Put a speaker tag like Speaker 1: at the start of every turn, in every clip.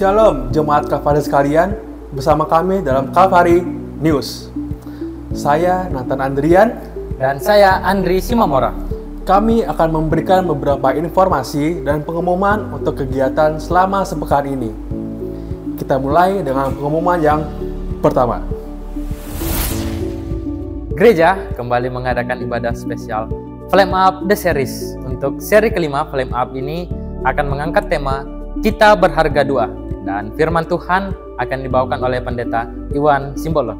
Speaker 1: Shalom Jemaat Kalvari sekalian, bersama kami dalam Kalvari News. Saya Nathan Andrian
Speaker 2: dan saya Andri Simamora.
Speaker 1: Kami akan memberikan beberapa informasi dan pengumuman untuk kegiatan selama sepekan ini. Kita mulai dengan pengumuman yang pertama.
Speaker 2: Gereja kembali mengadakan ibadah spesial Flame Up The Series. Untuk seri kelima Flame Up ini akan mengangkat tema Kita Berharga Dua, dan firman Tuhan akan dibawakan oleh Pendeta Iwan Simbolon.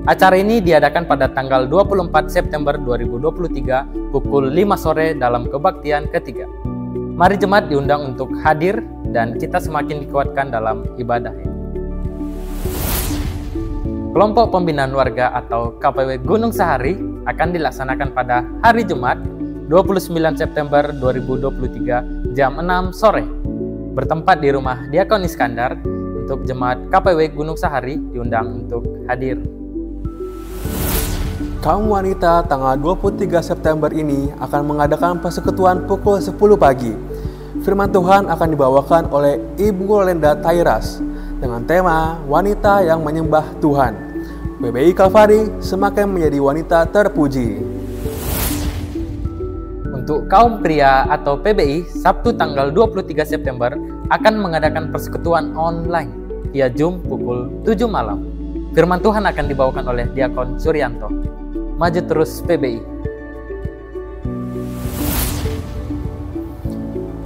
Speaker 2: Acara ini diadakan pada tanggal 24 September 2023 pukul 5 sore dalam kebaktian ketiga. Mari jemaat diundang untuk hadir dan kita semakin dikuatkan dalam ibadah ini. Kelompok Pembinaan Warga atau KPW Gunung Sahari akan dilaksanakan pada hari Jumat 29 September 2023 jam 6 sore. Bertempat di rumah Diakon Iskandar. Untuk jemaat KPW Gunung Sahari diundang untuk hadir.
Speaker 1: Kaum wanita tanggal 23 September ini akan mengadakan persekutuan pukul 10 pagi. Firman Tuhan akan dibawakan oleh Ibu Lenda Tairas dengan tema Wanita yang Menyembah Tuhan. PBI Kalvari semakin menjadi wanita terpuji.
Speaker 2: Untuk kaum pria atau PBI, Sabtu tanggal 23 September akan mengadakan persekutuan online via Zoom pukul 7 malam. Firman Tuhan akan dibawakan oleh Diakon Suryanto. Maju terus PBI.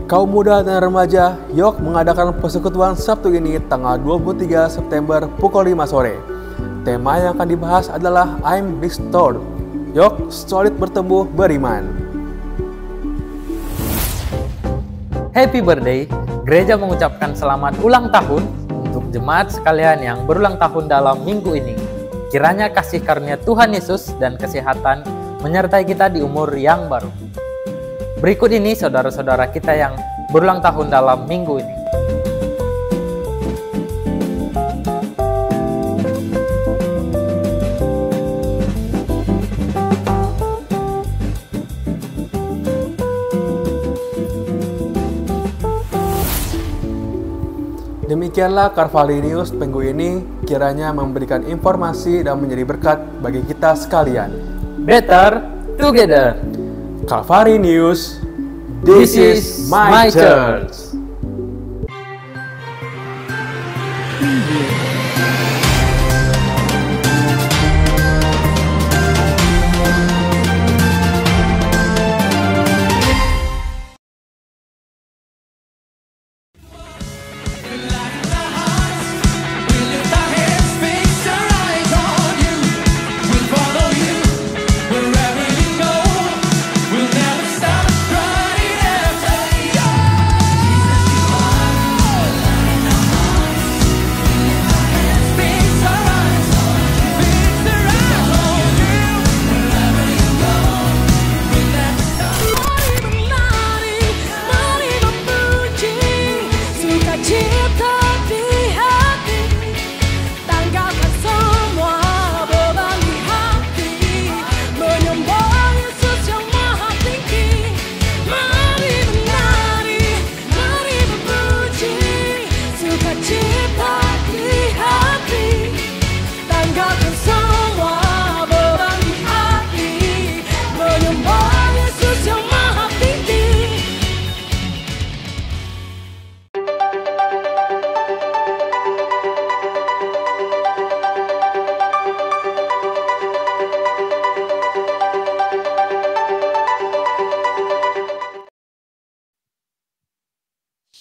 Speaker 1: Kaum muda dan remaja Yok mengadakan persekutuan Sabtu ini tanggal 23 September pukul 5 sore. Tema yang akan dibahas adalah I'm Restored. Yok solid bertumbuh beriman.
Speaker 2: Happy birthday, gereja mengucapkan selamat ulang tahun untuk jemaat sekalian yang berulang tahun dalam minggu ini. Kiranya kasih karunia Tuhan Yesus dan kesehatan menyertai kita di umur yang baru. Berikut ini saudara-saudara kita yang berulang tahun dalam minggu ini.
Speaker 1: Demikianlah Kalvari News minggu ini, kiranya memberikan informasi dan menjadi berkat bagi kita sekalian.
Speaker 2: Better together.
Speaker 1: Kalvari News, this is my church.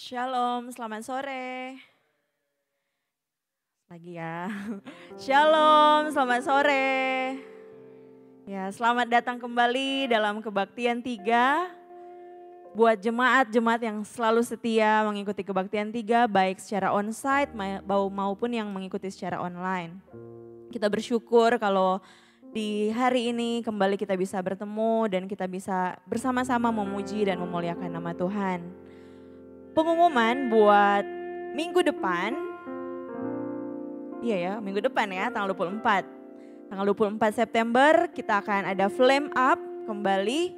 Speaker 3: Shalom, selamat sore. Lagi ya. Shalom, selamat sore. Ya, selamat datang kembali dalam kebaktian 3. Buat jemaat-jemaat yang selalu setia mengikuti kebaktian 3, baik secara onsite maupun yang mengikuti secara online. Kita bersyukur kalau di hari ini kembali kita bisa bertemu dan kita bisa bersama-sama memuji dan memuliakan nama Tuhan. Pengumuman buat minggu depan, iya ya, minggu depan ya, tanggal 24. Tanggal 24 September kita akan ada Flame Up kembali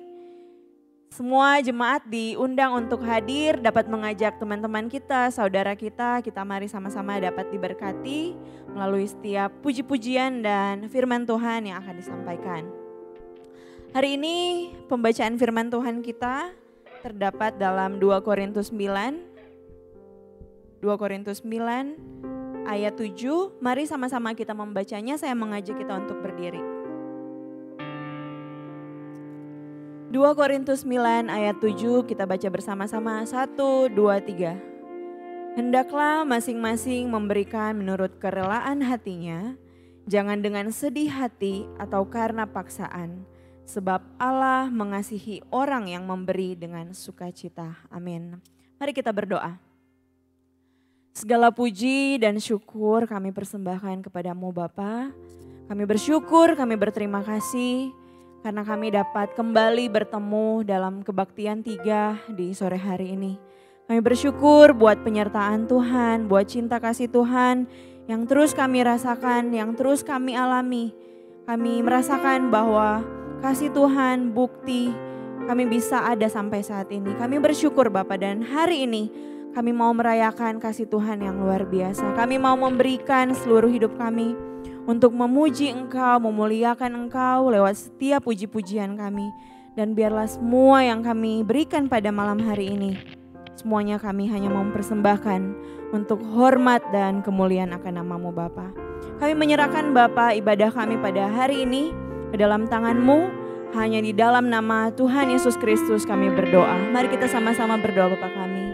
Speaker 3: Semua jemaat diundang untuk hadir, dapat mengajak teman-teman kita, saudara kita mari sama-sama dapat diberkati melalui setiap puji-pujian dan firman Tuhan yang akan disampaikan. Hari ini pembacaan firman Tuhan kita terdapat dalam 2 Korintus 9 ayat 7. Mari sama-sama kita membacanya, saya mengajak kita untuk berdiri. 2 Korintus 9 ayat 7 kita baca bersama-sama. 1, 2, 3. Hendaklah masing-masing memberikan menurut kerelaan hatinya, jangan dengan sedih hati atau karena paksaan, sebab Allah mengasihi orang yang memberi dengan sukacita. Amin. Mari kita berdoa. Segala puji dan syukur kami persembahkan kepadamu Bapa. Kami bersyukur, kami berterima kasih karena kami dapat kembali bertemu dalam kebaktian 3 di sore hari ini. Kami bersyukur buat penyertaan Tuhan, buat cinta kasih Tuhan yang terus kami rasakan, yang terus kami alami. Kami merasakan bahwa kasih Tuhan bukti kami bisa ada sampai saat ini. Kami bersyukur Bapak, dan hari ini kami mau merayakan kasih Tuhan yang luar biasa. Kami mau memberikan seluruh hidup kami untuk memuji Engkau, memuliakan Engkau lewat setiap puji-pujian kami. Dan biarlah semua yang kami berikan pada malam hari ini, semuanya kami hanya mau mempersembahkan untuk hormat dan kemuliaan akan nama-Mu Bapa. Kami menyerahkan Bapa ibadah kami pada hari ini ke dalam tangan-Mu. Hanya di dalam nama Tuhan Yesus Kristus kami berdoa. Mari kita sama-sama berdoa Bapa kami.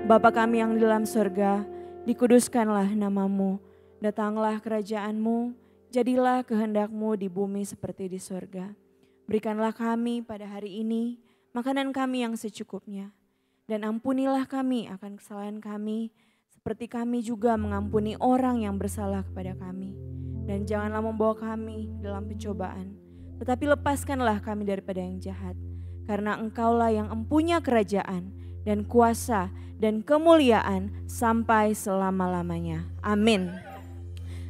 Speaker 3: Bapa kami yang di dalam surga, dikuduskanlah nama-Mu. Datanglah kerajaan-Mu, jadilah kehendak-Mu di bumi seperti di surga. Berikanlah kami pada hari ini makanan kami yang secukupnya. Dan ampunilah kami akan kesalahan kami, seperti kami juga mengampuni orang yang bersalah kepada kami. Dan janganlah membawa kami dalam pencobaan, tetapi lepaskanlah kami daripada yang jahat. Karena Engkaulah yang empunya kerajaan dan kuasa dan kemuliaan sampai selama-lamanya. Amin.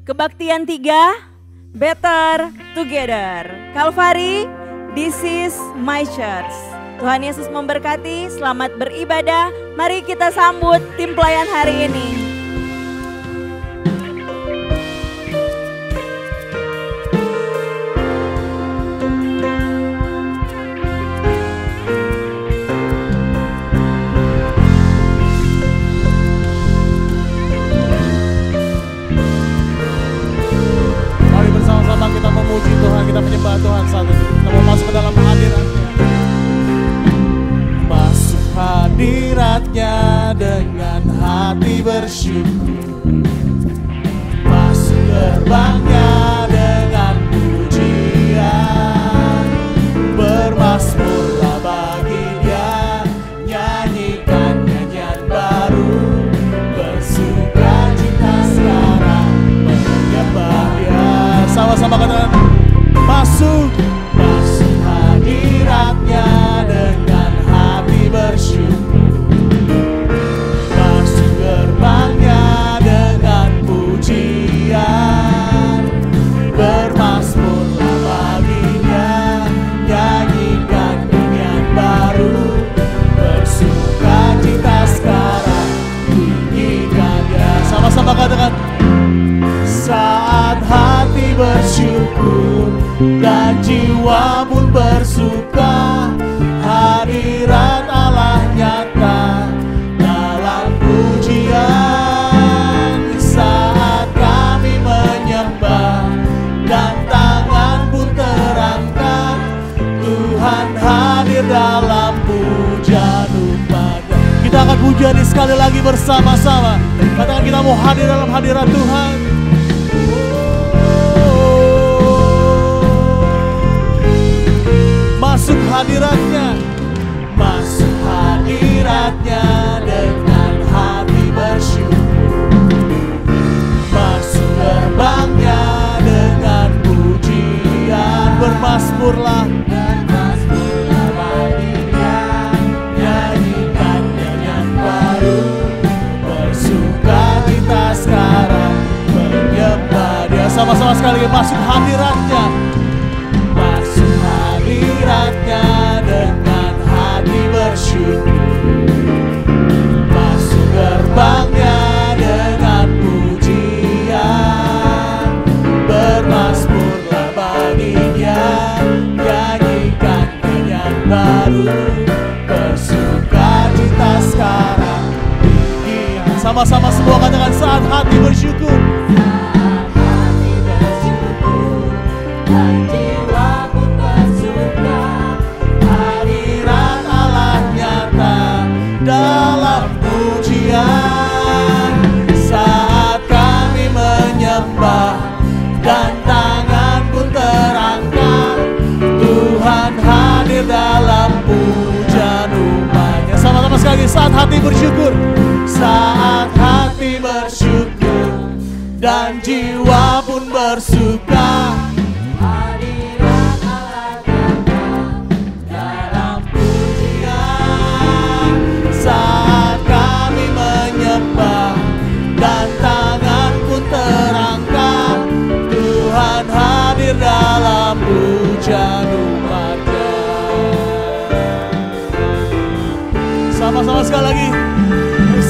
Speaker 3: Kebaktian 3, better together. Calvary, this is my church. Tuhan Yesus memberkati, selamat beribadah. Mari kita sambut tim pelayan hari ini.
Speaker 4: Kita memuji Tuhan, kita menyembah Tuhan saat ini. Kita mau masuk ke dalam hadirat-Nya. Masuk hadirat-Nya dengan hati bersyukur. Masuk gerbang-Nya dengan pujian. Bermasmurlah bagi Dia, nyanyikan nyanyian baru. Bersukacita sekarang menyembah Dia. Sama-sama katakan, masuk hadirat-Nya dengan hati bersyukur. Masuk gerbang-Nya dengan pujian. Bermasmurlah bagi Dia, nyanyikan nyanyian baru. Bersukacita sekarang, tinggikan Dia. Sama-sama katakan, saat hati bersyukur dan jiwa pun bersuka, hadirat Allah nyata dalam pujian. Saat kami menyembah dan tangan pun terangkat, Tuhan hadir dalam puja umat-Nya. Kita akan pujian sekali lagi bersama-sama. Katakan, kita mau hadir dalam hadirat Tuhan. Masuk hadirat-Nya, masuk hadirat-Nya dengan hati bersyukur. Masuk gerbang-Nya dengan pujian. Bermasmurlah bagi Dia, nyanyikan nyanyian baru. Bersukacita sekarang menyembah Dia. Sama-sama sekali, masuk hadirat-Nya. Hadirat-Nya dengan bersyukur, masuk gerbangnya dengan pujian, bermazmurlah bagi Dia, nyanyikan nyanyian baru, bersukacita sekarang. Sama-sama semua katakan saat hati bersyukur.
Speaker 5: Saat hati bersyukur dan jiwa pun bersuka,
Speaker 4: Hadirat Allah nyata dalam pujian. Saat kami menyembah dan tangan pun terangkat, Tuhan hadir dalam pujian umatnya. Sama-sama sekali, saat hati bersyukur. Saat hati bersyukur dan jiwa pun bersuka,
Speaker 5: hadirat Allah nyata dalam
Speaker 4: pujian. Saat kami menyembah dan tangan pun terangkat, Tuhan hadir dalam pujian umatnya. Sama-sama sekali lagi.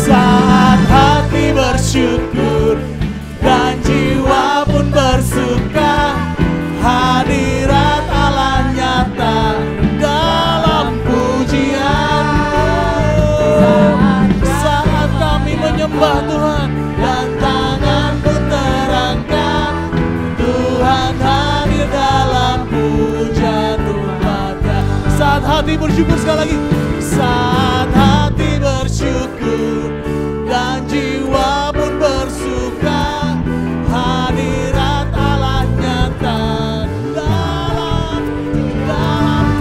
Speaker 4: Saat hati bersyukur dan jiwa pun bersuka, hadirat Allah nyata dalam pujian. Saat kami menyembah Tuhan dan tangan pun terangkat, Tuhan hadir dalam pujian umatnya. Saat hati bersyukur sekali lagi. Saat hati bersyukur dan jiwa pun bersuka, hadirat Allah nyata dalam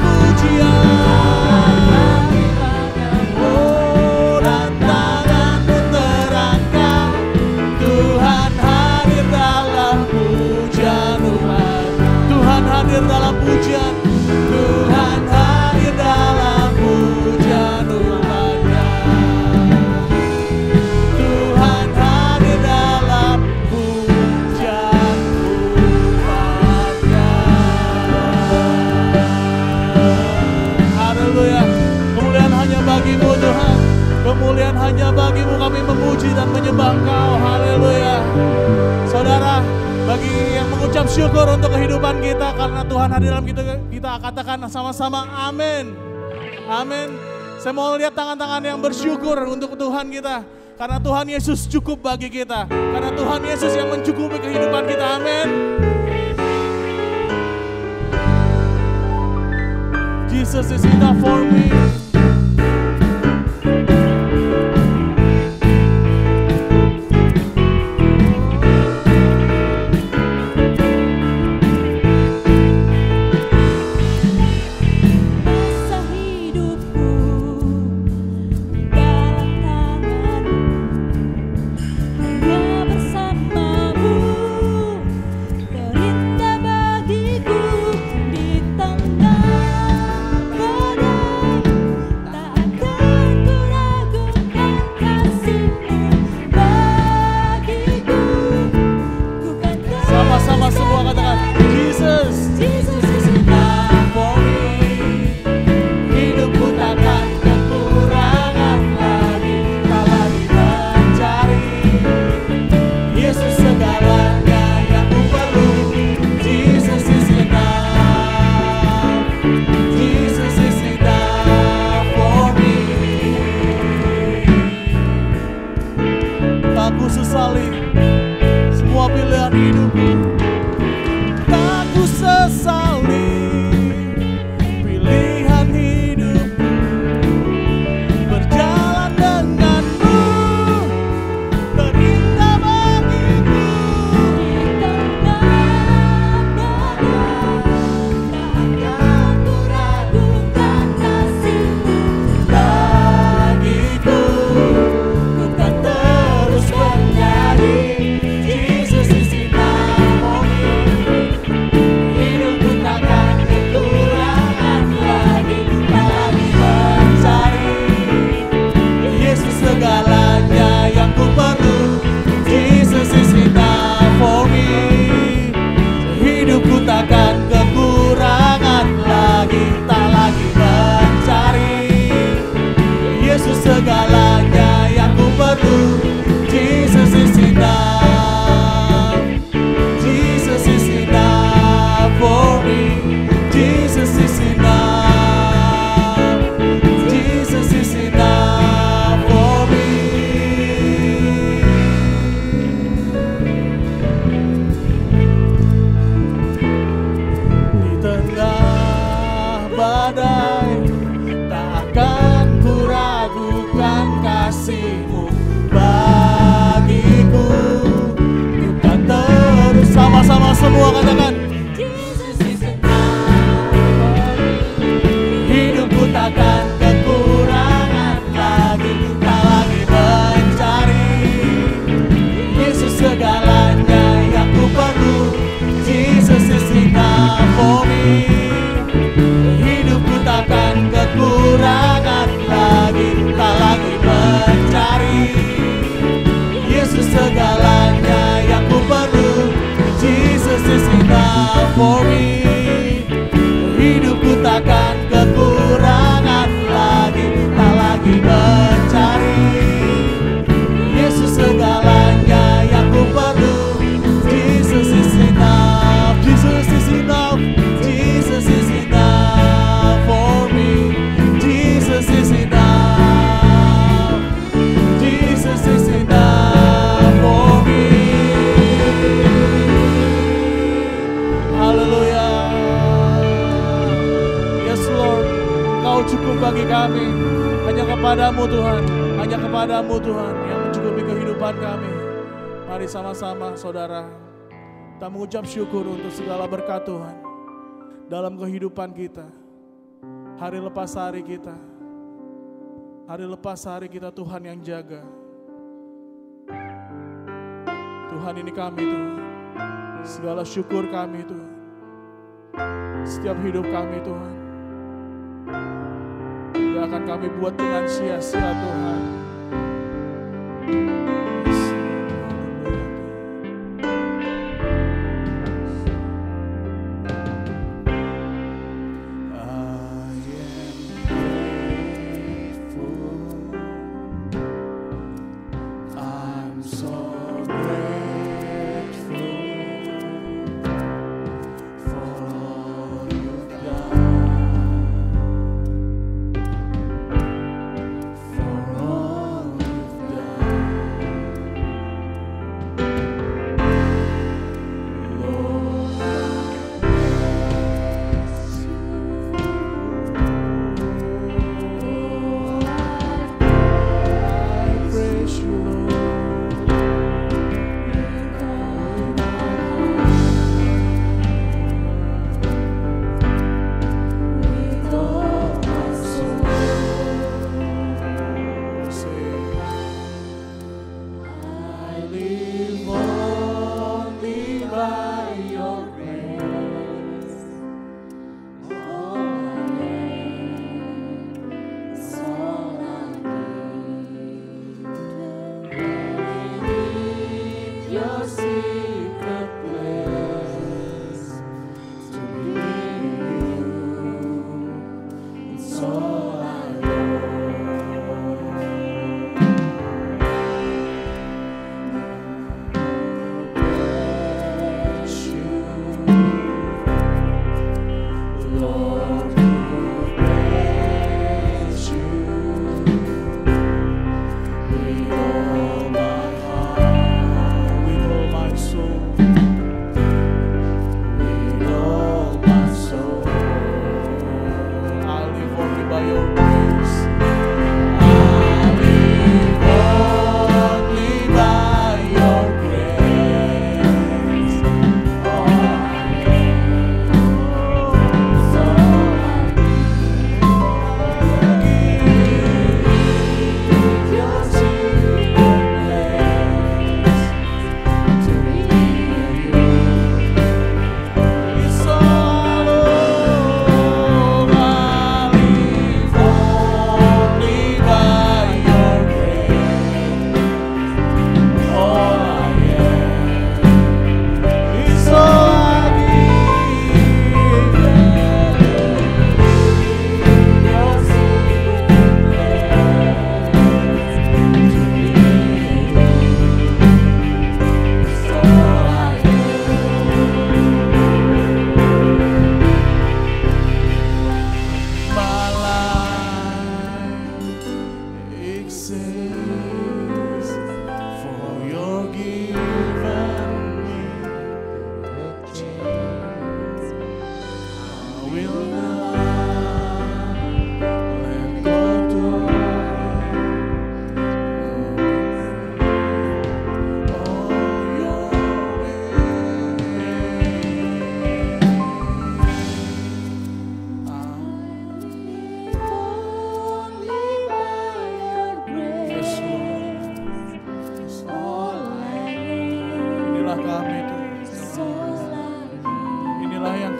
Speaker 4: pujian. Oh, dan tangan pun terangkat, Tuhan hadir dalam pujian umat. Tuhan hadir dalam pujian. Tuhan hadir dalam pujian umatnya. Tuhan hadir dalam pujian umatnya. Haleluya. Kemuliaan hanya bagimu Tuhan. Kemuliaan hanya bagimu, kami memuji dan menyembah Engkau. Haleluya. Saudara, bagi yang mengucap syukur untuk kehidupan kita karena Tuhan hadir dalam kita katakan sama-sama amin. Amin. Saya mau lihat tangan-tangan yang bersyukur untuk Tuhan kita. Karena Tuhan Yesus cukup bagi kita. Karena Tuhan Yesus yang mencukupi kehidupan kita. Amin. Jesus is enough for me.
Speaker 5: masa hidupku dalam tanganmu, hanya bersamamu terindah bagiku di tengah badai.
Speaker 4: katakan,
Speaker 5: Jesus is enough.
Speaker 4: hidupku takkan kekurangan lagi, tak lagi mencari Yesus segalanya yang ku perlu. Jesus is enough for me. Hidupku takkan kekurangan lagi, tak lagi mencari Yesus segalanya yang ku perlu. Jesus is enough for me. Hidupku takkan kekurangan lagi, tak lagi mencari Yesus segalanya yang ku perlu. Jesus is enough, Jesus is enough, Jesus is enough for me. Jesus is enough, Jesus is enough for me. Haleluya. Yes Lord, Kau cukup bagi kami. Hanya kepadamu Tuhan, hanya kepadamu Tuhan yang mencukupi kehidupan kami. Mari sama-sama saudara, kita mengucap syukur untuk segala berkat Tuhan dalam kehidupan kita. Hari lepas hari kita, hari lepas hari kita Tuhan yang jaga. Tuhan, ini kami Tuhan, segala syukur kami Tuhan, setiap hidup kami Tuhan, tidak akan kami buat dengan sia-sia Tuhan.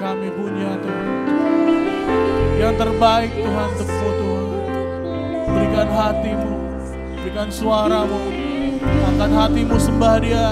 Speaker 4: kami punya Tuhan. Yang terbaik Tuhan untukmu Tuhan. Berikan hatimu, berikan suaramu, angkat hatimu sembah Dia.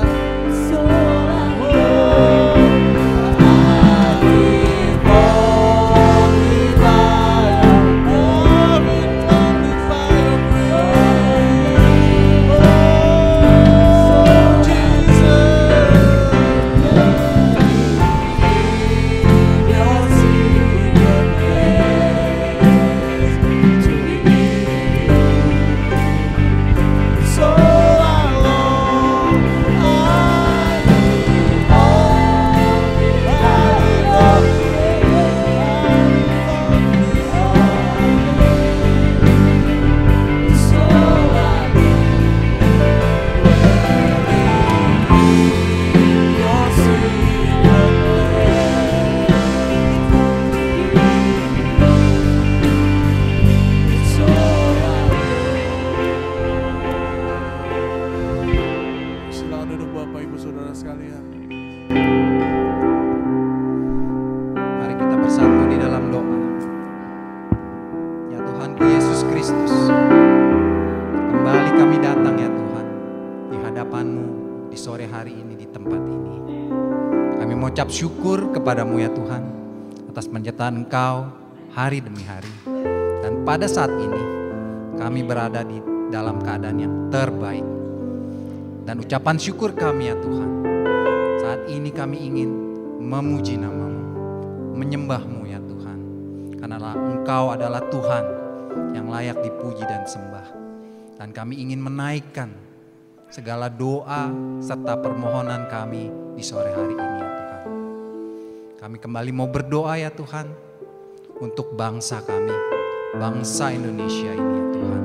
Speaker 6: Syukur kepadamu ya Tuhan atas penyertaan Engkau hari demi hari. Dan pada saat ini kami berada di dalam keadaan yang terbaik. Dan ucapan syukur kami ya Tuhan, saat ini kami ingin memuji nama-Mu, menyembah-Mu ya Tuhan. Karena Engkau adalah Tuhan yang layak dipuji dan sembah. Dan kami ingin menaikkan segala doa serta permohonan kami di sore hari ini ya Tuhan. Kami kembali mau berdoa ya Tuhan untuk bangsa kami, bangsa Indonesia ini ya Tuhan.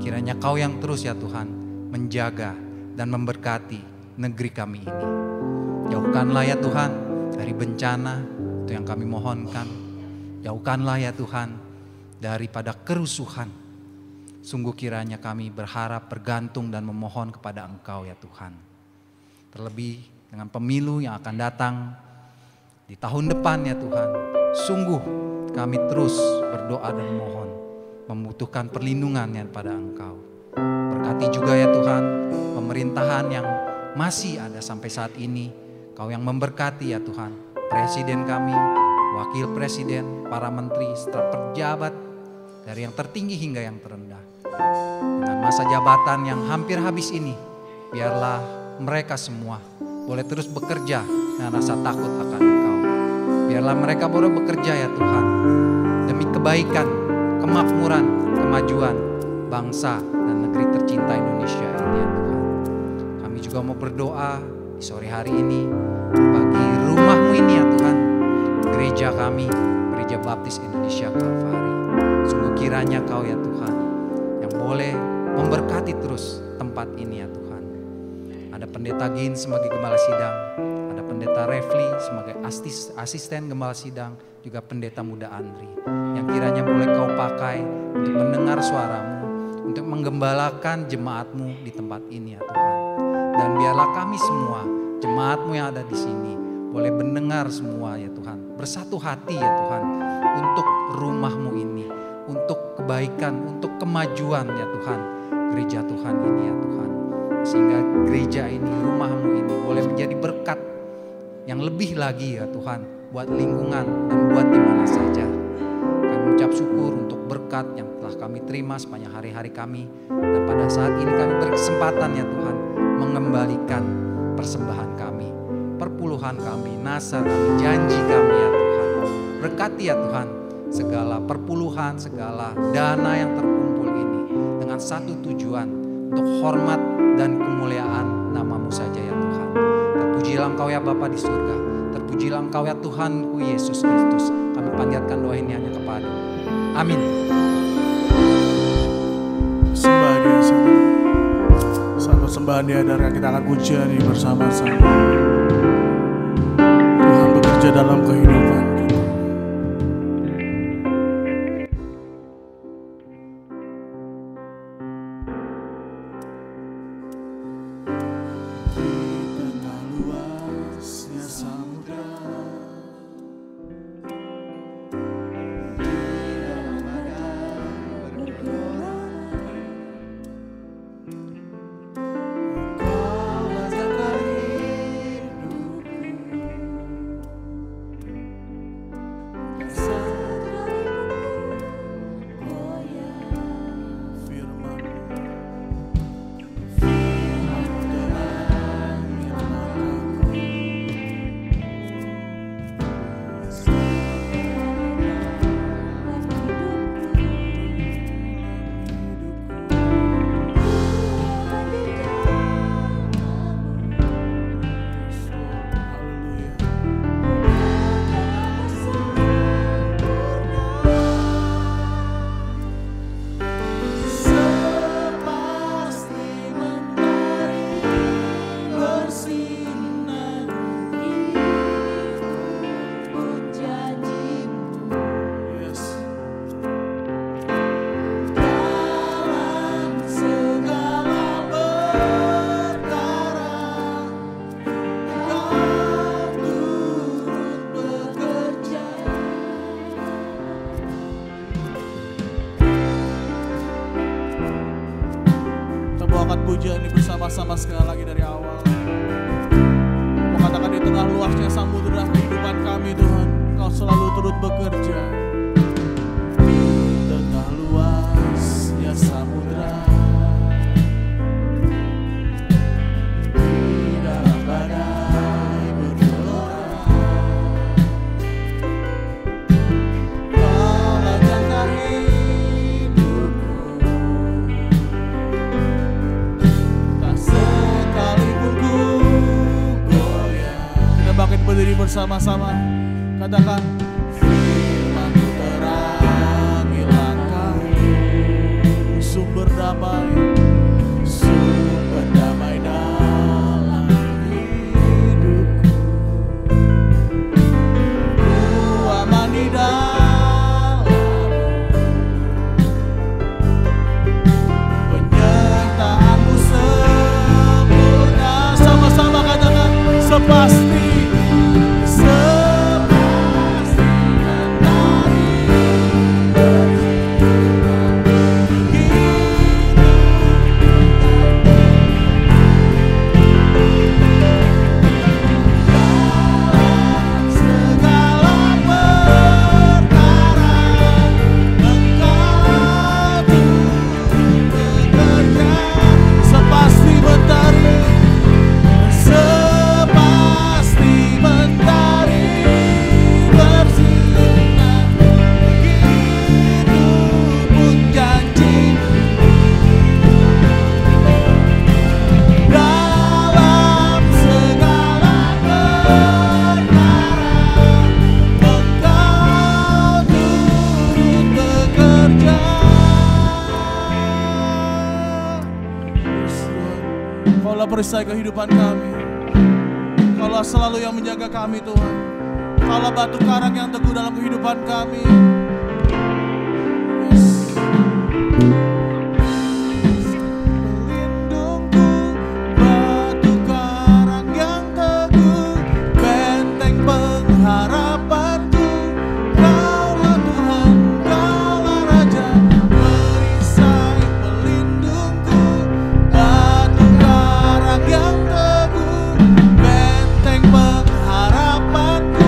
Speaker 6: Kiranya Kau yang terus ya Tuhan menjaga dan memberkati negeri kami ini. Jauhkanlah ya Tuhan dari bencana itu yang kami mohonkan. Jauhkanlah ya Tuhan daripada kerusuhan. Sungguh kiranya kami berharap, bergantung dan memohon kepada Engkau ya Tuhan. Terlebih dengan pemilu yang akan datang di tahun depan ya Tuhan, sungguh kami terus berdoa dan mohon, membutuhkan perlindungannya pada Engkau. Berkati juga ya Tuhan, pemerintahan yang masih ada sampai saat ini, Kau yang memberkati ya Tuhan, Presiden kami, Wakil Presiden, para menteri, serta pejabat, dari yang tertinggi hingga yang terendah. Dengan masa jabatan yang hampir habis ini, biarlah mereka semua boleh terus bekerja dengan rasa takut akan Engkau. Biarlah mereka boleh bekerja ya Tuhan, demi kebaikan, kemakmuran, kemajuan bangsa dan negeri tercinta Indonesia ini ya Tuhan. Kami juga mau berdoa di sore hari ini bagi rumah-Mu ini ya Tuhan, gereja kami, Gereja Baptis Indonesia Kalvari. Sungguh kiranya Kau ya Tuhan yang boleh memberkati terus tempat ini ya Tuhan. Ada Pendeta Gin sebagai Gembala Sidang, Pendeta Refli sebagai asisten Gembala Sidang, juga Pendeta Muda Andri, yang kiranya boleh Kau pakai untuk mendengar suara-Mu, untuk menggembalakan jemaat-Mu di tempat ini ya Tuhan. Dan biarlah kami semua, jemaat-Mu yang ada di sini, boleh mendengar semua ya Tuhan, bersatu hati ya Tuhan, untuk rumah-Mu ini, untuk kebaikan, untuk kemajuan ya Tuhan, gereja Tuhan ini ya Tuhan. Sehingga gereja ini, rumah-Mu ini boleh menjadi berkat yang lebih lagi ya Tuhan, buat lingkungan dan buat di mana saja. Kami mengucap syukur untuk berkat yang telah kami terima sepanjang hari-hari kami. Dan pada saat ini kami berkesempatan ya Tuhan, mengembalikan persembahan kami, perpuluhan kami, nasar kami, janji kami ya Tuhan. Berkati ya Tuhan segala perpuluhan, segala dana yang terkumpul ini dengan satu tujuan, untuk hormat dan kemuliaan nama-Mu saja ya Tuhan. Terpujilah Engkau ya Bapa di surga, terpujilah Engkau ya Tuhanku Yesus Kristus. Kami panjatkan doa ini hanya kepada-Mu. Amin.
Speaker 4: Sembah Dia, satu sembahan Dia, dan kita akan pujian ini bersama-sama. Tuhan bekerja dalam kehidupan kita. Di tengah luasnya samudra, pujian ini bersama-sama sekali lagi dari awal. Mau katakan di tengah luasnya samudera kehidupan kami Tuhan, Kau selalu turut bekerja. Tengah luasnya samudera, di dalam badai bergelora, Kau lajangkan hidupku. Tak sekalipun ku goyah. Kita bangkit berdiri bersama-sama. Katakan, firman-Mu terangi langkahku, sumber damai dalam hidupku. Ku aman di dalam-Mu, penyertaan-Mu sempurna. Sama-sama katakan, sepasti perisai kehidupan kami. Kaulah selalu yang menjaga kami Tuhan. Kaulah batu karang yang teguh dalam kehidupan kami. Yes. Pelindungku, batu karang yang teguh, benteng pengharapanku. Kaulah Tuhan, Kaulah Raja, perisai pelindungku, batu karang yang teguh, benteng pengharapanku.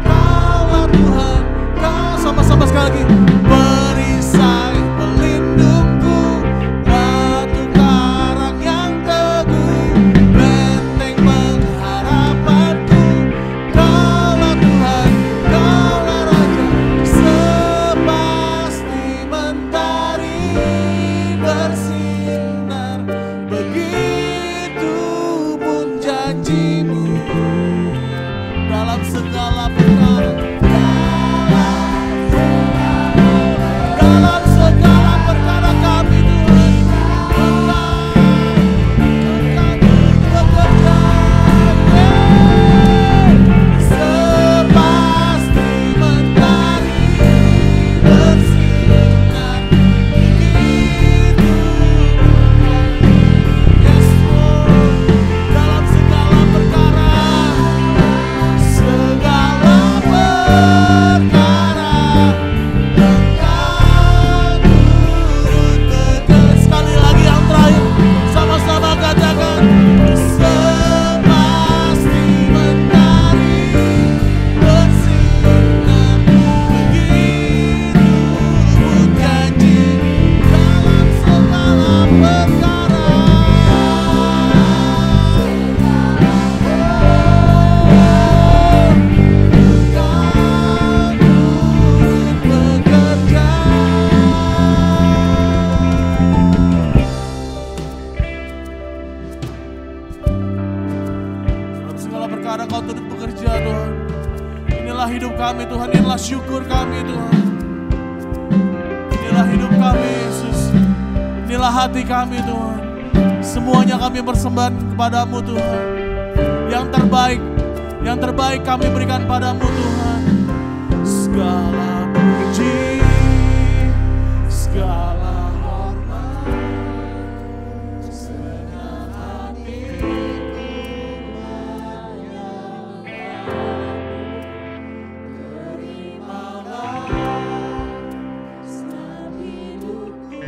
Speaker 4: Kaulah Tuhan, Kau sama-sama sekali lagi. Perisai pelindungku, batu karang yang teguh, benteng pengharapanku. Kaulah Tuhan, Kaulah Raja, sepasti mentari bersinar, begitu pun janji-Mu dalam segala perkara. Dalam segala perkara kami Tuhan, Engkau bekerja. Sepasti mentari bersinar, begitu. Yes Lord, dalam segala perkara, segala perkara Engkau turut bekerja. Sekali lagi yang terakhir, sama-sama katakan, sepasti mentari bersinar, begitu pun janji dalam segala perkara. Dalam segala perkara Kau turut bekerja Tuhan. Inilah hidup kami Tuhan, inilah syukur kami Tuhan. Inilah hidup kami Yesus, inilah hati kami Tuhan. Semuanya kami persembahkan kepadamu Tuhan. Yang terbaik kami berikan padamu Tuhan. Segala puji, segala hormat, senang hatiku terimalah setiap hidupku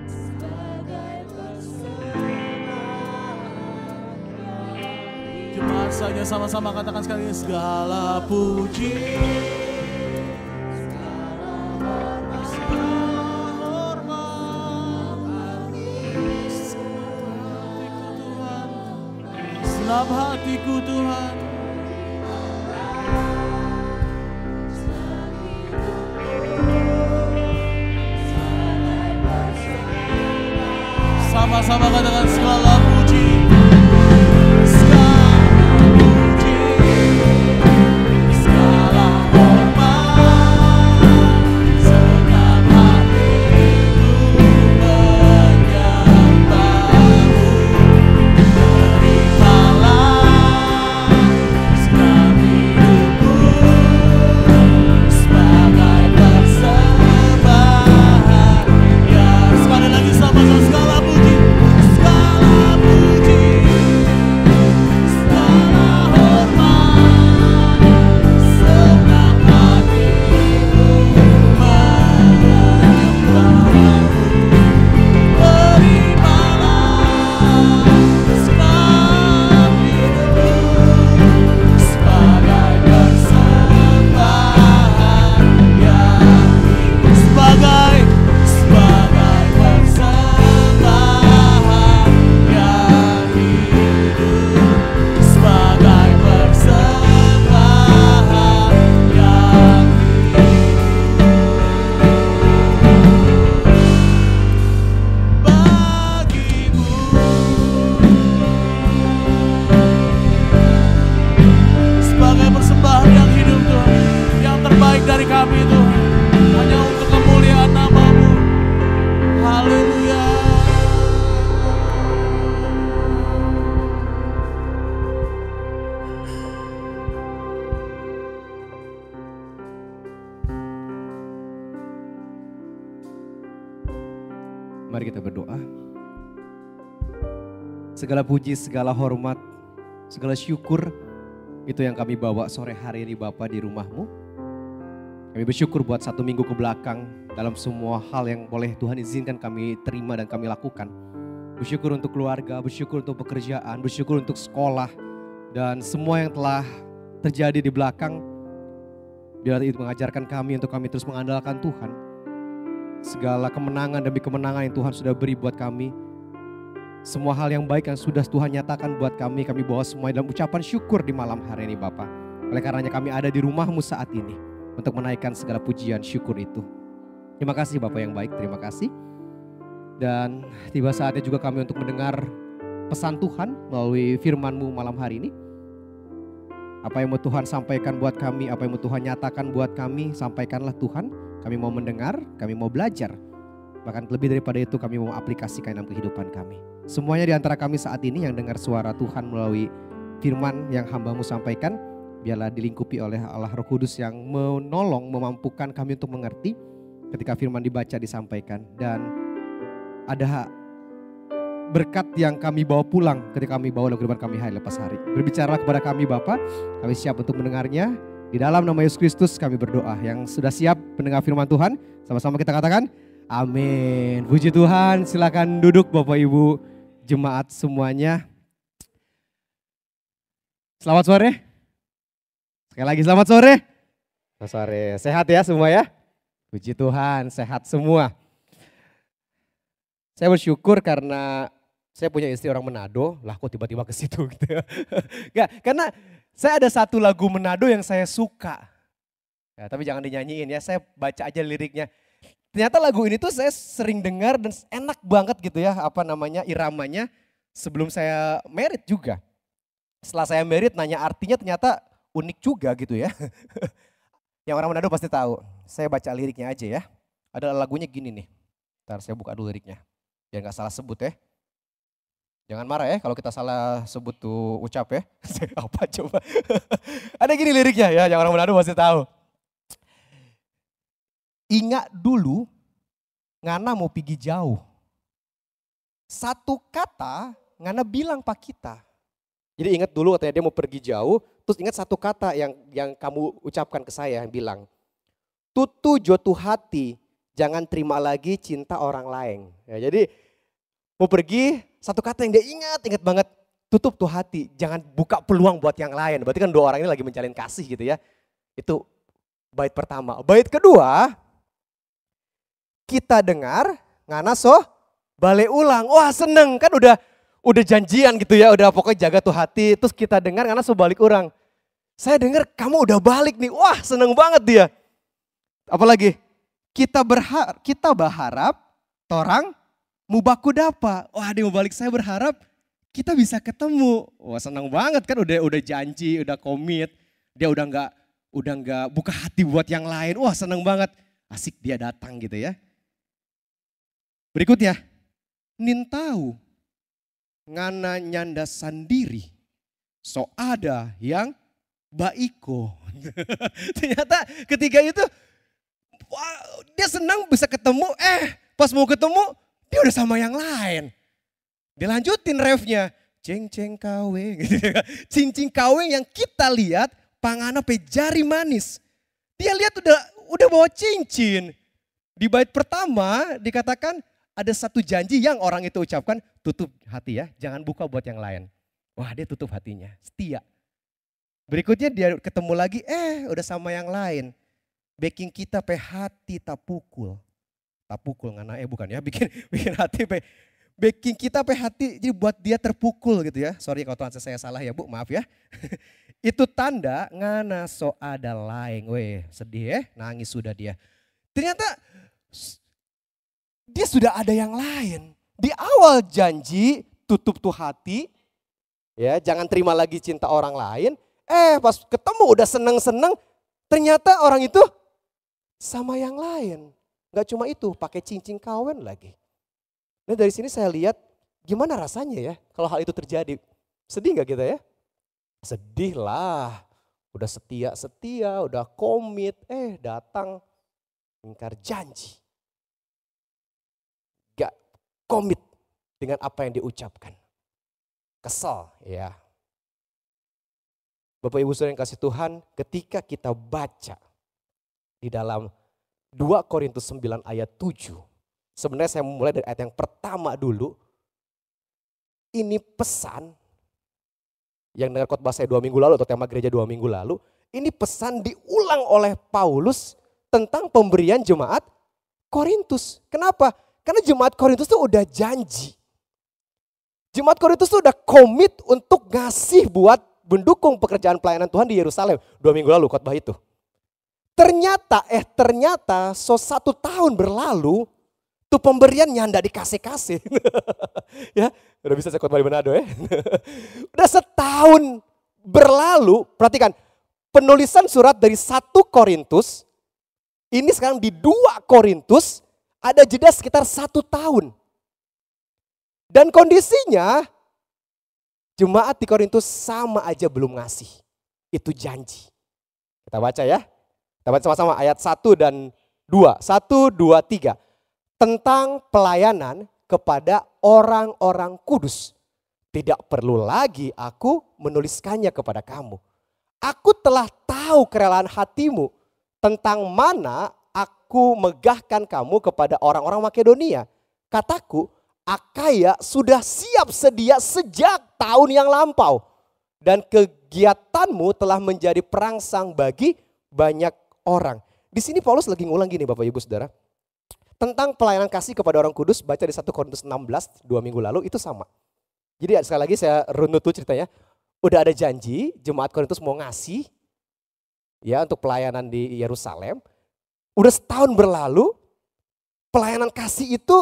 Speaker 4: sebagai Mari sama-sama katakan sekali lagi, segala puji, dalam hatiku Tuhan. Sama-sama katakan segala puji, segala puji, segala hormat, segenap hatiku menyembahmu.
Speaker 7: Mari kita berdoa. Segala puji, segala hormat, segala syukur itu yang kami bawa sore hari ini Bapa di rumah-Mu. Kami bersyukur buat 1 minggu ke belakang dalam semua hal yang boleh Tuhan izinkan kami terima dan kami lakukan. Bersyukur untuk keluarga, bersyukur untuk pekerjaan, bersyukur untuk sekolah, dan semua yang telah terjadi di belakang. Biar itu mengajarkan kami untuk kami terus mengandalkan Tuhan. Segala kemenangan demi kemenangan yang Tuhan sudah beri buat kami. Semua hal yang baik yang sudah Tuhan nyatakan buat kami bawa semua dalam ucapan syukur di malam hari ini Bapa. Oleh karenanya kami ada di rumah-Mu saat ini untuk menaikkan segala pujian syukur itu. Terima kasih Bapa yang baik, terima kasih. Dan tiba saatnya juga kami untuk mendengar pesan Tuhan melalui firman-Mu malam hari ini. Apa yang mau Tuhan sampaikan buat kami, apa yang mau Tuhan nyatakan buat kami, sampaikanlah Tuhan. Kami mau mendengar, kami mau belajar. Bahkan lebih daripada itu kami mau aplikasikan dalam kehidupan kami. Semuanya di antara kami saat ini yang dengar suara Tuhan melalui firman yang hamba-Mu sampaikan. Biarlah dilingkupi oleh Allah Roh Kudus yang menolong, memampukan kami untuk mengerti ketika firman dibaca, disampaikan. Dan ada berkat yang kami bawa pulang ketika kami bawa dalam kehidupan kami hari lepas hari. Berbicara kepada kami Bapa, kami siap untuk mendengarnya. Di dalam nama Yesus Kristus kami berdoa. Yang sudah siap mendengar firman Tuhan, sama-sama kita katakan amin. Puji Tuhan, silakan duduk Bapak Ibu jemaat semuanya. Selamat sore. Sekali lagi selamat sore. Selamat sore, sehat ya semua ya? Puji Tuhan, sehat semua. Saya bersyukur karena saya punya istri orang Manado. Lah kok tiba-tiba ke situ gitu ya. Enggak, karena saya ada satu lagu Manado yang saya suka. Ya, tapi jangan dinyanyiin ya, saya baca aja liriknya. Ternyata lagu ini tuh saya sering dengar dan enak banget gitu ya, iramanya sebelum saya married juga. Setelah saya married nanya artinya ternyata unik juga gitu ya. Yang orang Manado pasti tahu. Saya baca liriknya aja ya. Ada lagunya gini nih. Ntar saya buka dulu liriknya. Biar gak salah sebut ya. Jangan marah ya kalau kita salah sebut tuh ucap ya. Apa coba. Ada gini liriknya ya, yang orang Manado pasti tahu. Ingat dulu ngana mau pergi jauh. Satu kata ngana bilang pak kita. Jadi ingat dulu katanya dia mau pergi jauh, terus ingat satu kata yang kamu ucapkan ke saya yang bilang, tutu jotu hati, jangan terima lagi cinta orang lain. Ya, jadi mau pergi, satu kata yang dia ingat banget, tutup tuh hati, jangan buka peluang buat yang lain. Berarti kan dua orang ini lagi menjalin kasih gitu ya. Itu bait pertama. Bait kedua, kita dengar ngana so balik ulang. Wah seneng kan udah janjian gitu ya, udah pokoknya jaga tuh hati. Terus kita dengar ngana so balik ulang. Saya dengar kamu udah balik nih, wah seneng banget dia. Apalagi kita berharap torang mubaku dapa. Wah dia mau balik, saya berharap kita bisa ketemu. Wah senang banget kan, udah janji, udah komit. Dia udah nggak buka hati buat yang lain. Wah senang banget, asik dia datang gitu ya. Berikutnya, nin tahu ngana nyanda sendiri so ada yang baiko. Ternyata ketika itu wah, dia senang bisa ketemu, pas mau ketemu dia udah sama yang lain. Dilanjutin refnya, ceng-ceng kaweng, cincin kaweng yang kita lihat pangana pe jari manis. Dia lihat udah bawa cincin. Di bait pertama dikatakan ada satu janji yang orang itu ucapkan, tutup hati ya, jangan buka buat yang lain. Wah dia tutup hatinya, setia. Berikutnya dia ketemu lagi, udah sama yang lain. Baking kita pe hati tak pukul ngana bukan ya, bikin hati pe baking kita pe hati jadi buat dia terpukul gitu ya. Sorry kalau tuan saya salah ya Bu, maaf ya. Itu tanda ngana so ada lain. Weh sedih ya, nangis sudah dia. Ternyata dia sudah ada yang lain. Di awal janji tutup tuh hati, ya jangan terima lagi cinta orang lain. Pas ketemu udah seneng-seneng, ternyata orang itu sama yang lain. Gak cuma itu, pakai cincin kawin lagi. Nah dari sini saya lihat gimana rasanya ya kalau hal itu terjadi. Sedih gak kita ya? Sedih lah. Udah setia, udah komit, datang ingkar janji. Gak komit dengan apa yang diucapkan. Kesel ya. Bapak Ibu Saudara yang kasih Tuhan, ketika kita baca di dalam 2 Korintus 9 ayat 7. Sebenarnya saya mulai dari ayat yang pertama dulu. Ini pesan yang dengar khotbah saya 2 minggu lalu atau tema gereja 2 minggu lalu. Ini pesan diulang oleh Paulus tentang pemberian jemaat Korintus. Kenapa? Karena jemaat Korintus itu udah janji. Jemaat Korintus itu udah komit untuk ngasih buat mendukung pekerjaan pelayanan Tuhan di Yerusalem. 2 minggu lalu khotbah itu. Ternyata 1 tahun berlalu, tuh pemberian nyanda dikasih-kasih. Ya, udah bisa saya khotbah di Manado ya. Udah setahun berlalu, perhatikan, penulisan surat dari 1 Korintus, ini sekarang di 2 Korintus, ada jeda sekitar 1 tahun. Dan kondisinya, jemaat di Korintus sama aja belum ngasih. Itu janji. Kita baca ya. Kita baca sama-sama ayat 1 dan 2. 1, 2, 3. Tentang pelayanan kepada orang-orang kudus. Tidak perlu lagi aku menuliskannya kepada kamu. Aku telah tahu kerelaan hatimu tentang mana aku megahkan kamu kepada orang-orang Makedonia. Kataku, Akaya sudah siap sedia sejak tahun yang lampau. Dan kegiatanmu telah menjadi perangsang bagi banyak orang. Di sini Paulus lagi ngulang gini Bapak Ibu Saudara. Tentang pelayanan kasih kepada orang kudus, baca di 1 Korintus 16, 2 minggu lalu itu sama. Jadi sekali lagi saya runut tuh ceritanya. Udah ada janji, jemaat Korintus mau ngasih ya untuk pelayanan di Yerusalem. Udah setahun berlalu, pelayanan kasih itu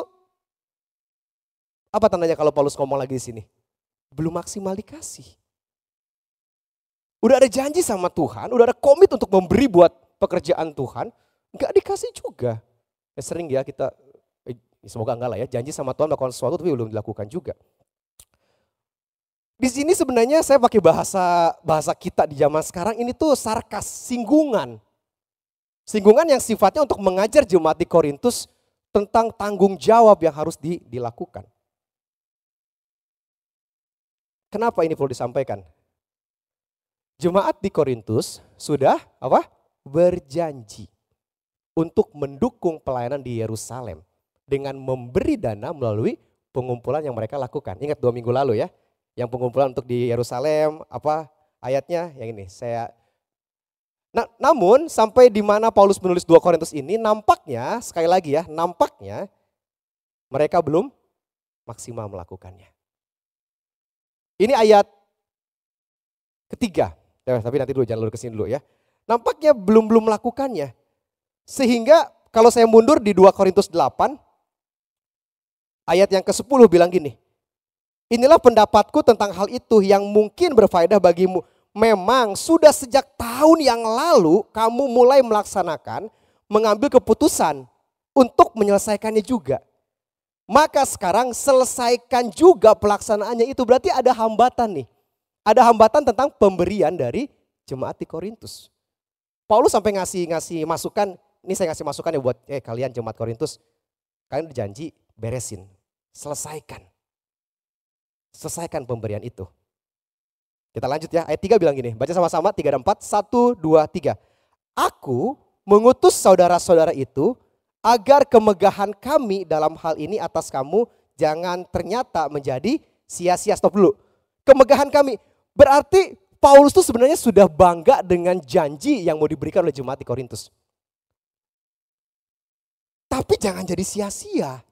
Speaker 7: apa tandanya kalau Paulus ngomong lagi di sini? Belum maksimal dikasih. Udah ada janji sama Tuhan, udah ada komit untuk memberi buat pekerjaan Tuhan, enggak dikasih juga. Sering ya kita, semoga enggak lah ya, janji sama Tuhan melakukan sesuatu tapi belum dilakukan juga. Di sini sebenarnya saya pakai bahasa kita di zaman sekarang ini tuh sarkas, singgungan. Singgungan yang sifatnya untuk mengajar jemaat di Korintus tentang tanggung jawab yang harus dilakukan. Kenapa ini perlu disampaikan? Jemaat di Korintus sudah berjanji untuk mendukung pelayanan di Yerusalem dengan memberi dana melalui pengumpulan yang mereka lakukan. Ingat 2 minggu lalu ya. Yang pengumpulan untuk di Yerusalem, apa ayatnya? Yang ini, namun sampai di mana Paulus menulis 2 Korintus ini, nampaknya, sekali lagi ya, nampaknya mereka belum maksimal melakukannya. Ini ayat ketiga, tapi nanti dulu, jangan lurus ke sini dulu ya. Nampaknya belum melakukannya. Sehingga kalau saya mundur di 2 Korintus 8, ayat yang ke-10 bilang gini, inilah pendapatku tentang hal itu yang mungkin berfaedah bagimu. Memang sudah sejak tahun yang lalu kamu mulai melaksanakan, mengambil keputusan untuk menyelesaikannya juga. Maka sekarang selesaikan juga pelaksanaannya itu. Berarti ada hambatan nih. Ada hambatan tentang pemberian dari jemaat di Korintus. Paulus sampai ngasih masukan, ini saya ngasih masukan ya buat kalian jemaat Korintus. Kalian berjanji beresin, selesaikan pemberian itu. Kita lanjut ya, ayat 3 bilang gini, baca sama-sama 3 dan 4, 1, 2, 3. Aku mengutus saudara-saudara itu agar kemegahan kami dalam hal ini atas kamu jangan ternyata menjadi sia-sia. Stop dulu. Kemegahan kami, berarti Paulus tuh sebenarnya sudah bangga dengan janji yang mau diberikan oleh jemaat di Korintus. Tapi jangan jadi sia-sia.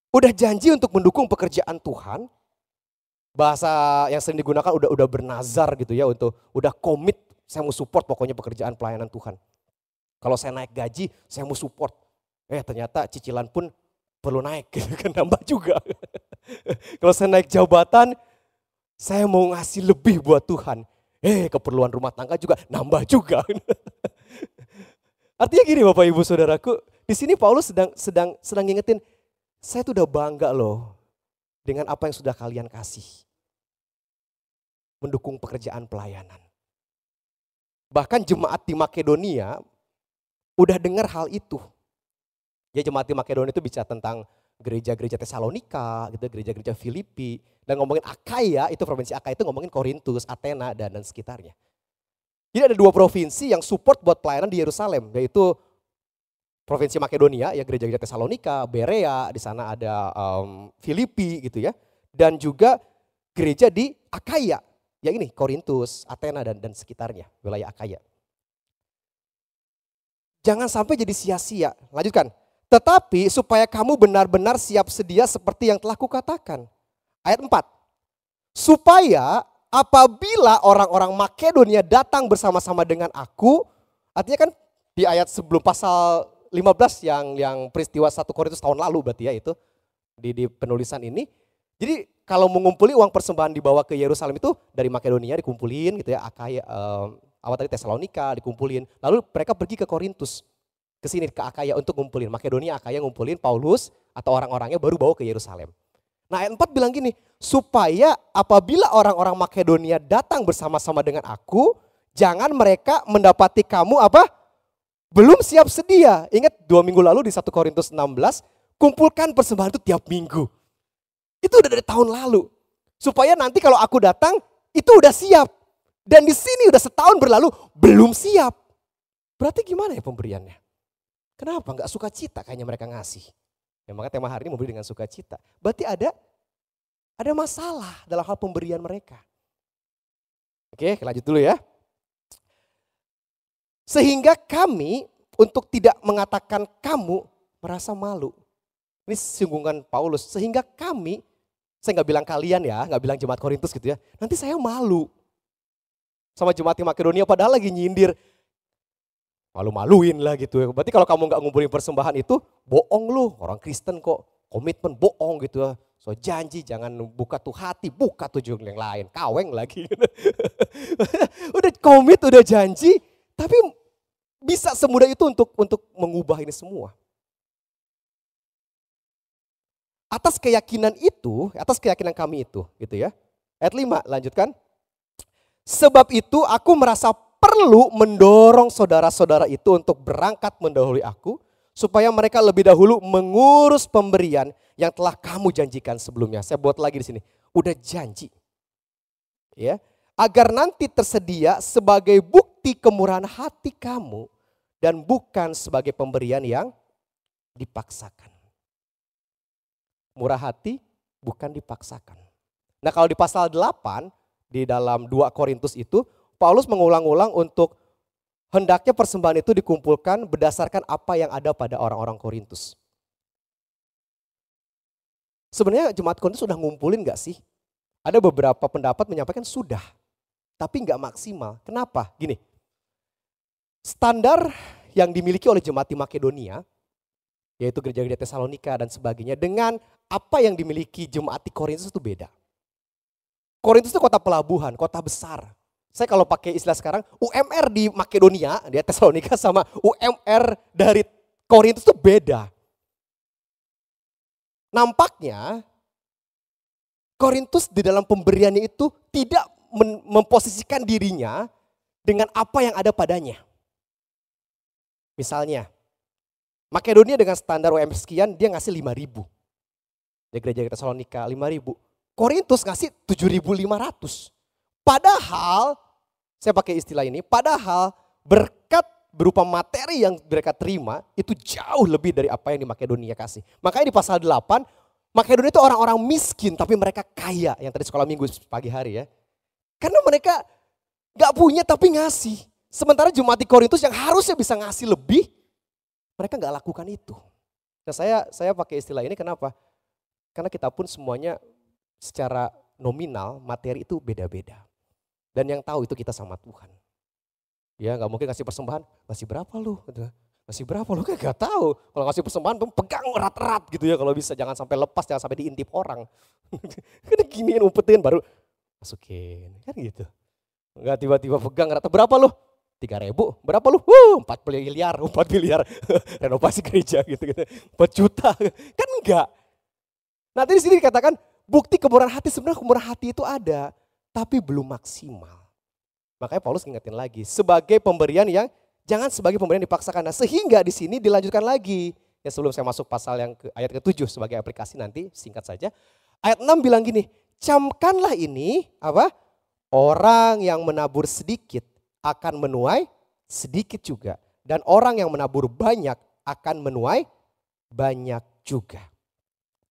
Speaker 7: Udah janji untuk mendukung pekerjaan Tuhan. Bahasa yang sering digunakan udah bernazar gitu ya, untuk udah komit, saya mau support pokoknya pekerjaan pelayanan Tuhan. Kalau saya naik gaji, saya mau support. Ternyata cicilan pun perlu naik, kan nambah juga. Kalau saya naik jabatan, saya mau ngasih lebih buat Tuhan. Keperluan rumah tangga juga nambah juga. Artinya gini Bapak Ibu Saudaraku, di sini Paulus sedang ngingetin, saya tuh udah bangga loh dengan apa yang sudah kalian kasih. Mendukung pekerjaan pelayanan. Bahkan jemaat di Makedonia udah dengar hal itu. Ya, jemaat di Makedonia itu bicara tentang gereja-gereja Tesalonika, gitu, gereja-gereja Filipi, dan ngomongin Akaya, itu provinsi Akaya itu ngomongin Korintus, Athena dan sekitarnya. Jadi ada 2 provinsi yang support buat pelayanan di Yerusalem, yaitu provinsi Makedonia, ya gereja-gereja Tesalonika, Berea, di sana ada Filipi gitu ya, dan juga gereja di Akaya, ya ini Korintus, Athena dan sekitarnya, wilayah Akaya. Jangan sampai jadi sia-sia. Lanjutkan. Tetapi supaya kamu benar-benar siap sedia seperti yang telah kukatakan. Ayat 4. Supaya apabila orang-orang Makedonia datang bersama-sama dengan aku, artinya kan di ayat sebelum pasal 15 yang peristiwa 1 Korintus tahun lalu berarti ya itu di penulisan ini. Jadi kalau mengumpuli uang persembahan dibawa ke Yerusalem itu dari Makedonia dikumpulin gitu ya, Akaya, Tesalonika dikumpulin. Lalu mereka pergi ke Korintus, ke sini ke Akaya untuk ngumpulin. Makedonia, Akaya ngumpulin Paulus atau orang-orangnya baru bawa ke Yerusalem. Nah ayat 4 bilang gini, supaya apabila orang-orang Makedonia datang bersama-sama dengan aku, jangan mereka mendapati kamu apa? Belum siap sedia. Ingat 2 minggu lalu di 1 Korintus 16, kumpulkan persembahan itu tiap minggu. Itu udah dari tahun lalu. Supaya nanti kalau aku datang, itu udah siap. Dan di sini udah setahun berlalu, belum siap. Berarti gimana ya pemberiannya? Kenapa nggak sukacita kayaknya mereka ngasih? Ya makanya tema hari ini memberi dengan sukacita. Berarti ada masalah dalam hal pemberian mereka. Oke, lanjut dulu ya. Sehingga kami untuk tidak mengatakan kamu merasa malu. Ini singgungan Paulus. Sehingga kami, saya nggak bilang kalian ya, nggak bilang jemaat Korintus gitu ya. Nanti saya malu sama jemaat di Makedonia padahal lagi nyindir. Malu-maluin lah gitu. Berarti kalau kamu nggak ngumpulin persembahan itu, bohong lu. Orang Kristen kok komitmen bohong gitu ya. So janji jangan buka tuh hati, buka tuh yang lain. Kaweng lagi. Udah komit, udah janji. Tapi bisa semudah itu untuk mengubah ini semua. Atas keyakinan itu, atas keyakinan kami itu gitu ya. Ayat 5 lanjutkan. Sebab itu aku merasa perlu mendorong saudara-saudara itu untuk berangkat mendahului aku, supaya mereka lebih dahulu mengurus pemberian yang telah kamu janjikan sebelumnya. Saya buat lagi di sini, udah janji, ya, agar nanti tersedia sebagai bukti kemurahan hati kamu dan bukan sebagai pemberian yang dipaksakan. Murah hati, bukan dipaksakan. Nah kalau di pasal 8 di dalam 2 Korintus itu, Paulus mengulang-ulang untuk hendaknya persembahan itu dikumpulkan berdasarkan apa yang ada pada orang-orang Korintus. Sebenarnya jemaat Korintus sudah ngumpulin gak sih? Ada beberapa pendapat menyampaikan sudah, tapi gak maksimal. Kenapa? Gini, standar yang dimiliki oleh jemaat di Makedonia, yaitu gereja-gereja Tesalonika dan sebagainya, dengan apa yang dimiliki jemaat di Korintus itu beda. Korintus itu kota pelabuhan, kota besar. Saya kalau pakai istilah sekarang, UMR di Makedonia, di Tesalonika sama UMR dari Korintus itu beda. Nampaknya Korintus di dalam pemberiannya itu tidak memposisikan dirinya dengan apa yang ada padanya. Misalnya, Makedonia dengan standar UMR sekian, dia ngasih 5.000. Di gereja Tesalonika 5.000. Korintus ngasih 7.500. Padahal, saya pakai istilah ini, padahal berkat berupa materi yang mereka terima itu jauh lebih dari apa yang di Makedonia kasih. Makanya di pasal 8, Makedonia itu orang-orang miskin tapi mereka kaya. Yang tadi sekolah minggu pagi hari ya. Karena mereka gak punya tapi ngasih. Sementara jemaat di Korintus yang harusnya bisa ngasih lebih, mereka gak lakukan itu. Nah saya pakai istilah ini kenapa? Karena kita pun semuanya secara nominal, materi itu beda-beda. Dan yang tahu itu kita sama Tuhan. Ya gak mungkin ngasih persembahan, ngasih berapa lu? Ngasih berapa lu? Kan gak tahu. Kalau ngasih persembahan pegang erat-erat gitu ya kalau bisa. Jangan sampai lepas, jangan sampai diintip orang. Kan giniin umpetin baru masukin. Kan gitu. Enggak tiba-tiba pegang erat. Berapa lu? 3.000. Berapa lu? 4 miliar. Renovasi gereja gitu. 4 juta. Kan enggak. Nanti di sini dikatakan bukti kemurahan hati, sebenarnya kemurahan hati itu ada, tapi belum maksimal. Makanya Paulus ngingetin lagi, sebagai pemberian yang jangan sebagai pemberian dipaksakan. Nah, sehingga di sini dilanjutkan lagi. Ya sebelum saya masuk pasal yang ayat ke-7 sebagai aplikasi nanti, singkat saja. Ayat 6 bilang gini, camkanlah ini apa? Orang yang menabur sedikit akan menuai sedikit juga. Dan orang yang menabur banyak akan menuai banyak juga.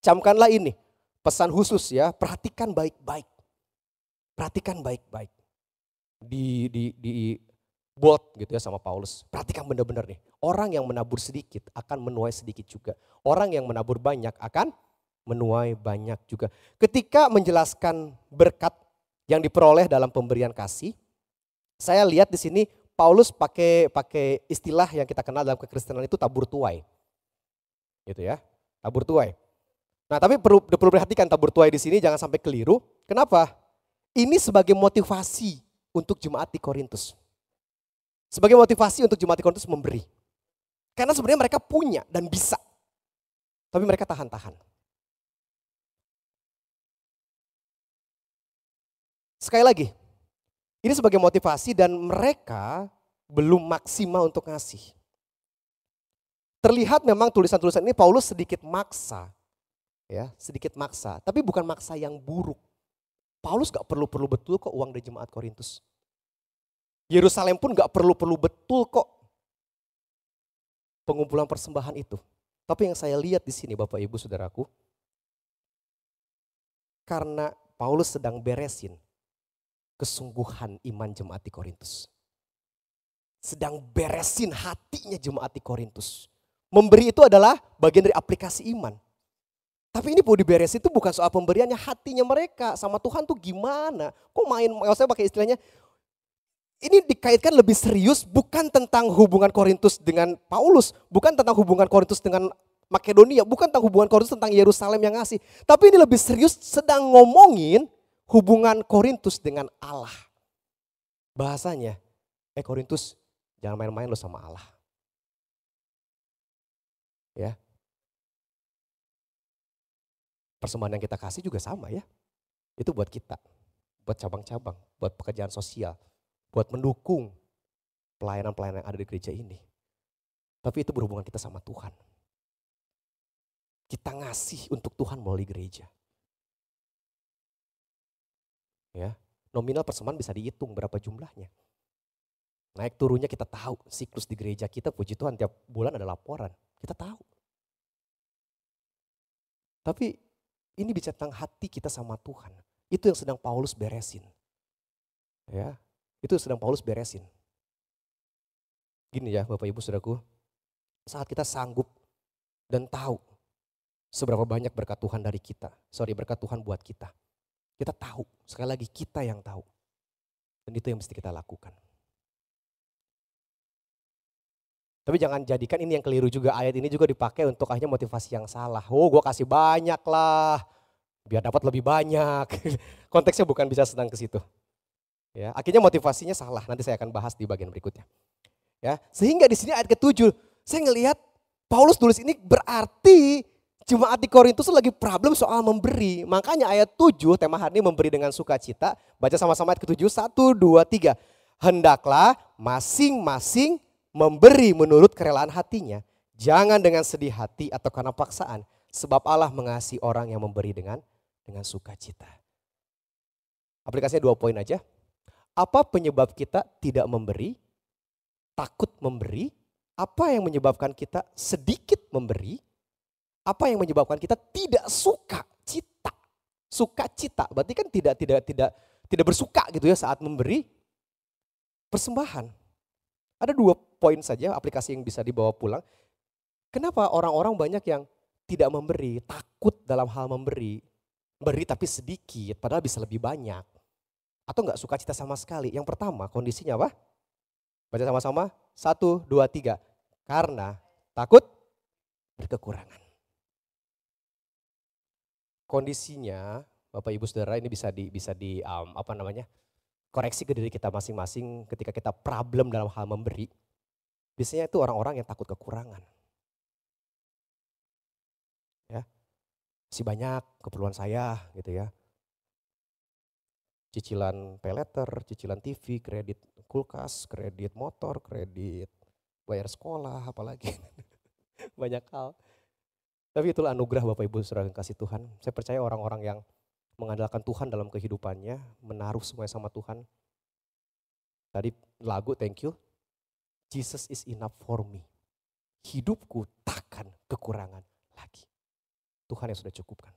Speaker 7: Camkanlah ini. Pesan khusus ya, perhatikan baik-baik. Perhatikan baik-baik. Di bold gitu ya sama Paulus. Perhatikan benar-benar nih. Orang yang menabur sedikit akan menuai sedikit juga. Orang yang menabur banyak akan menuai banyak juga. Ketika menjelaskan berkat yang diperoleh dalam pemberian kasih, saya lihat di sini Paulus pakai istilah yang kita kenal dalam kekristenan itu tabur tuai. Gitu ya, tabur tuai. Nah tapi perlu perhatikan tabur tuai di sini jangan sampai keliru. Kenapa? Ini sebagai motivasi untuk jemaat di Korintus. Sebagai motivasi untuk jemaat di Korintus memberi. Karena sebenarnya mereka punya dan bisa. Tapi mereka tahan-tahan. Sekali lagi, ini sebagai motivasi dan mereka belum maksimal untuk ngasih. Terlihat memang tulisan-tulisan ini Paulus sedikit maksa. Ya, sedikit maksa, tapi bukan maksa yang buruk. Paulus gak perlu-perlu betul kok uang dari jemaat Korintus. Yerusalem pun gak perlu-perlu betul kok pengumpulan persembahan itu. Tapi yang saya lihat di sini Bapak Ibu Saudaraku, karena Paulus sedang beresin kesungguhan iman jemaat di Korintus. Sedang beresin hatinya jemaat di Korintus. Memberi itu adalah bagian dari aplikasi iman. Tapi ini mau diberesin itu bukan soal pemberiannya, hatinya mereka sama Tuhan tuh gimana. Kok saya pakai istilahnya, ini dikaitkan lebih serius bukan tentang hubungan Korintus dengan Paulus. Bukan tentang hubungan Korintus dengan Makedonia, bukan tentang hubungan Korintus tentang Yerusalem yang ngasih. Tapi ini lebih serius sedang ngomongin hubungan Korintus dengan Allah. Bahasanya, Korintus jangan main-main lo sama Allah. Ya. Persembahan yang kita kasih juga sama ya. Itu buat kita, buat cabang-cabang, buat pekerjaan sosial, buat mendukung pelayanan-pelayanan yang ada di gereja ini. Tapi itu berhubungan kita sama Tuhan. Kita ngasih untuk Tuhan melalui gereja. Ya, nominal persembahan bisa dihitung berapa jumlahnya. Naik turunnya kita tahu, siklus di gereja kita puji Tuhan tiap bulan ada laporan, kita tahu. Tapi Ini bicara tentang hati kita sama Tuhan. Itu yang sedang Paulus beresin. Ya, itu yang sedang Paulus beresin. Gini ya Bapak Ibu Saudaraku, saat kita sanggup dan tahu seberapa banyak berkat Tuhan dari kita. Berkat Tuhan buat kita. Kita tahu, sekali lagi kita yang tahu. Dan itu yang mesti kita lakukan. Tapi jangan jadikan ini yang keliru juga, ayat ini juga dipakai untuk akhirnya motivasi yang salah. Oh gue kasih banyak lah, biar dapat lebih banyak. Konteksnya bukan bisa sedang ke situ. Ya, akhirnya motivasinya salah, nanti saya akan bahas di bagian berikutnya. Ya, sehingga di sini ayat ke-7, saya ngelihat Paulus tulis ini berarti jemaat di Korintus lagi problem soal memberi. Makanya ayat 7, tema hari ini memberi dengan sukacita. Baca sama-sama ayat ke-7, 1, 2, 3. Hendaklah masing-masing memberi menurut kerelaan hatinya. Jangan dengan sedih hati atau karena paksaan. Sebab Allah mengasihi orang yang memberi dengan sukacita. Aplikasinya 2 poin aja. Apa penyebab kita tidak memberi? Takut memberi? Apa yang menyebabkan kita sedikit memberi? Apa yang menyebabkan kita tidak suka cita? Sukacita, berarti kan tidak bersuka gitu ya saat memberi persembahan. Ada 2 poin saja aplikasi yang bisa dibawa pulang. Kenapa orang-orang banyak yang tidak memberi, takut dalam hal memberi. Beri tapi sedikit, padahal bisa lebih banyak. Atau enggak suka cita sama sekali. Yang pertama kondisinya apa? Baca sama-sama, 1, 2, 3. Karena takut berkekurangan. Kondisinya, Bapak Ibu Saudara, ini bisa di koreksi ke diri kita masing-masing ketika kita problem dalam hal memberi. Biasanya itu orang-orang yang takut kekurangan. Ya, masih banyak keperluan saya gitu ya. Cicilan pay letter, cicilan TV, kredit kulkas, kredit motor, kredit bayar sekolah, apalagi banyak hal. Tapi itulah anugerah Bapak Ibu Saudara yang kasih Tuhan. Saya percaya orang-orang yang mengandalkan Tuhan dalam kehidupannya, menaruh semuanya sama Tuhan. Tadi lagu thank you, Jesus is enough for me. Hidupku takkan kekurangan lagi. Tuhan yang sudah cukupkan.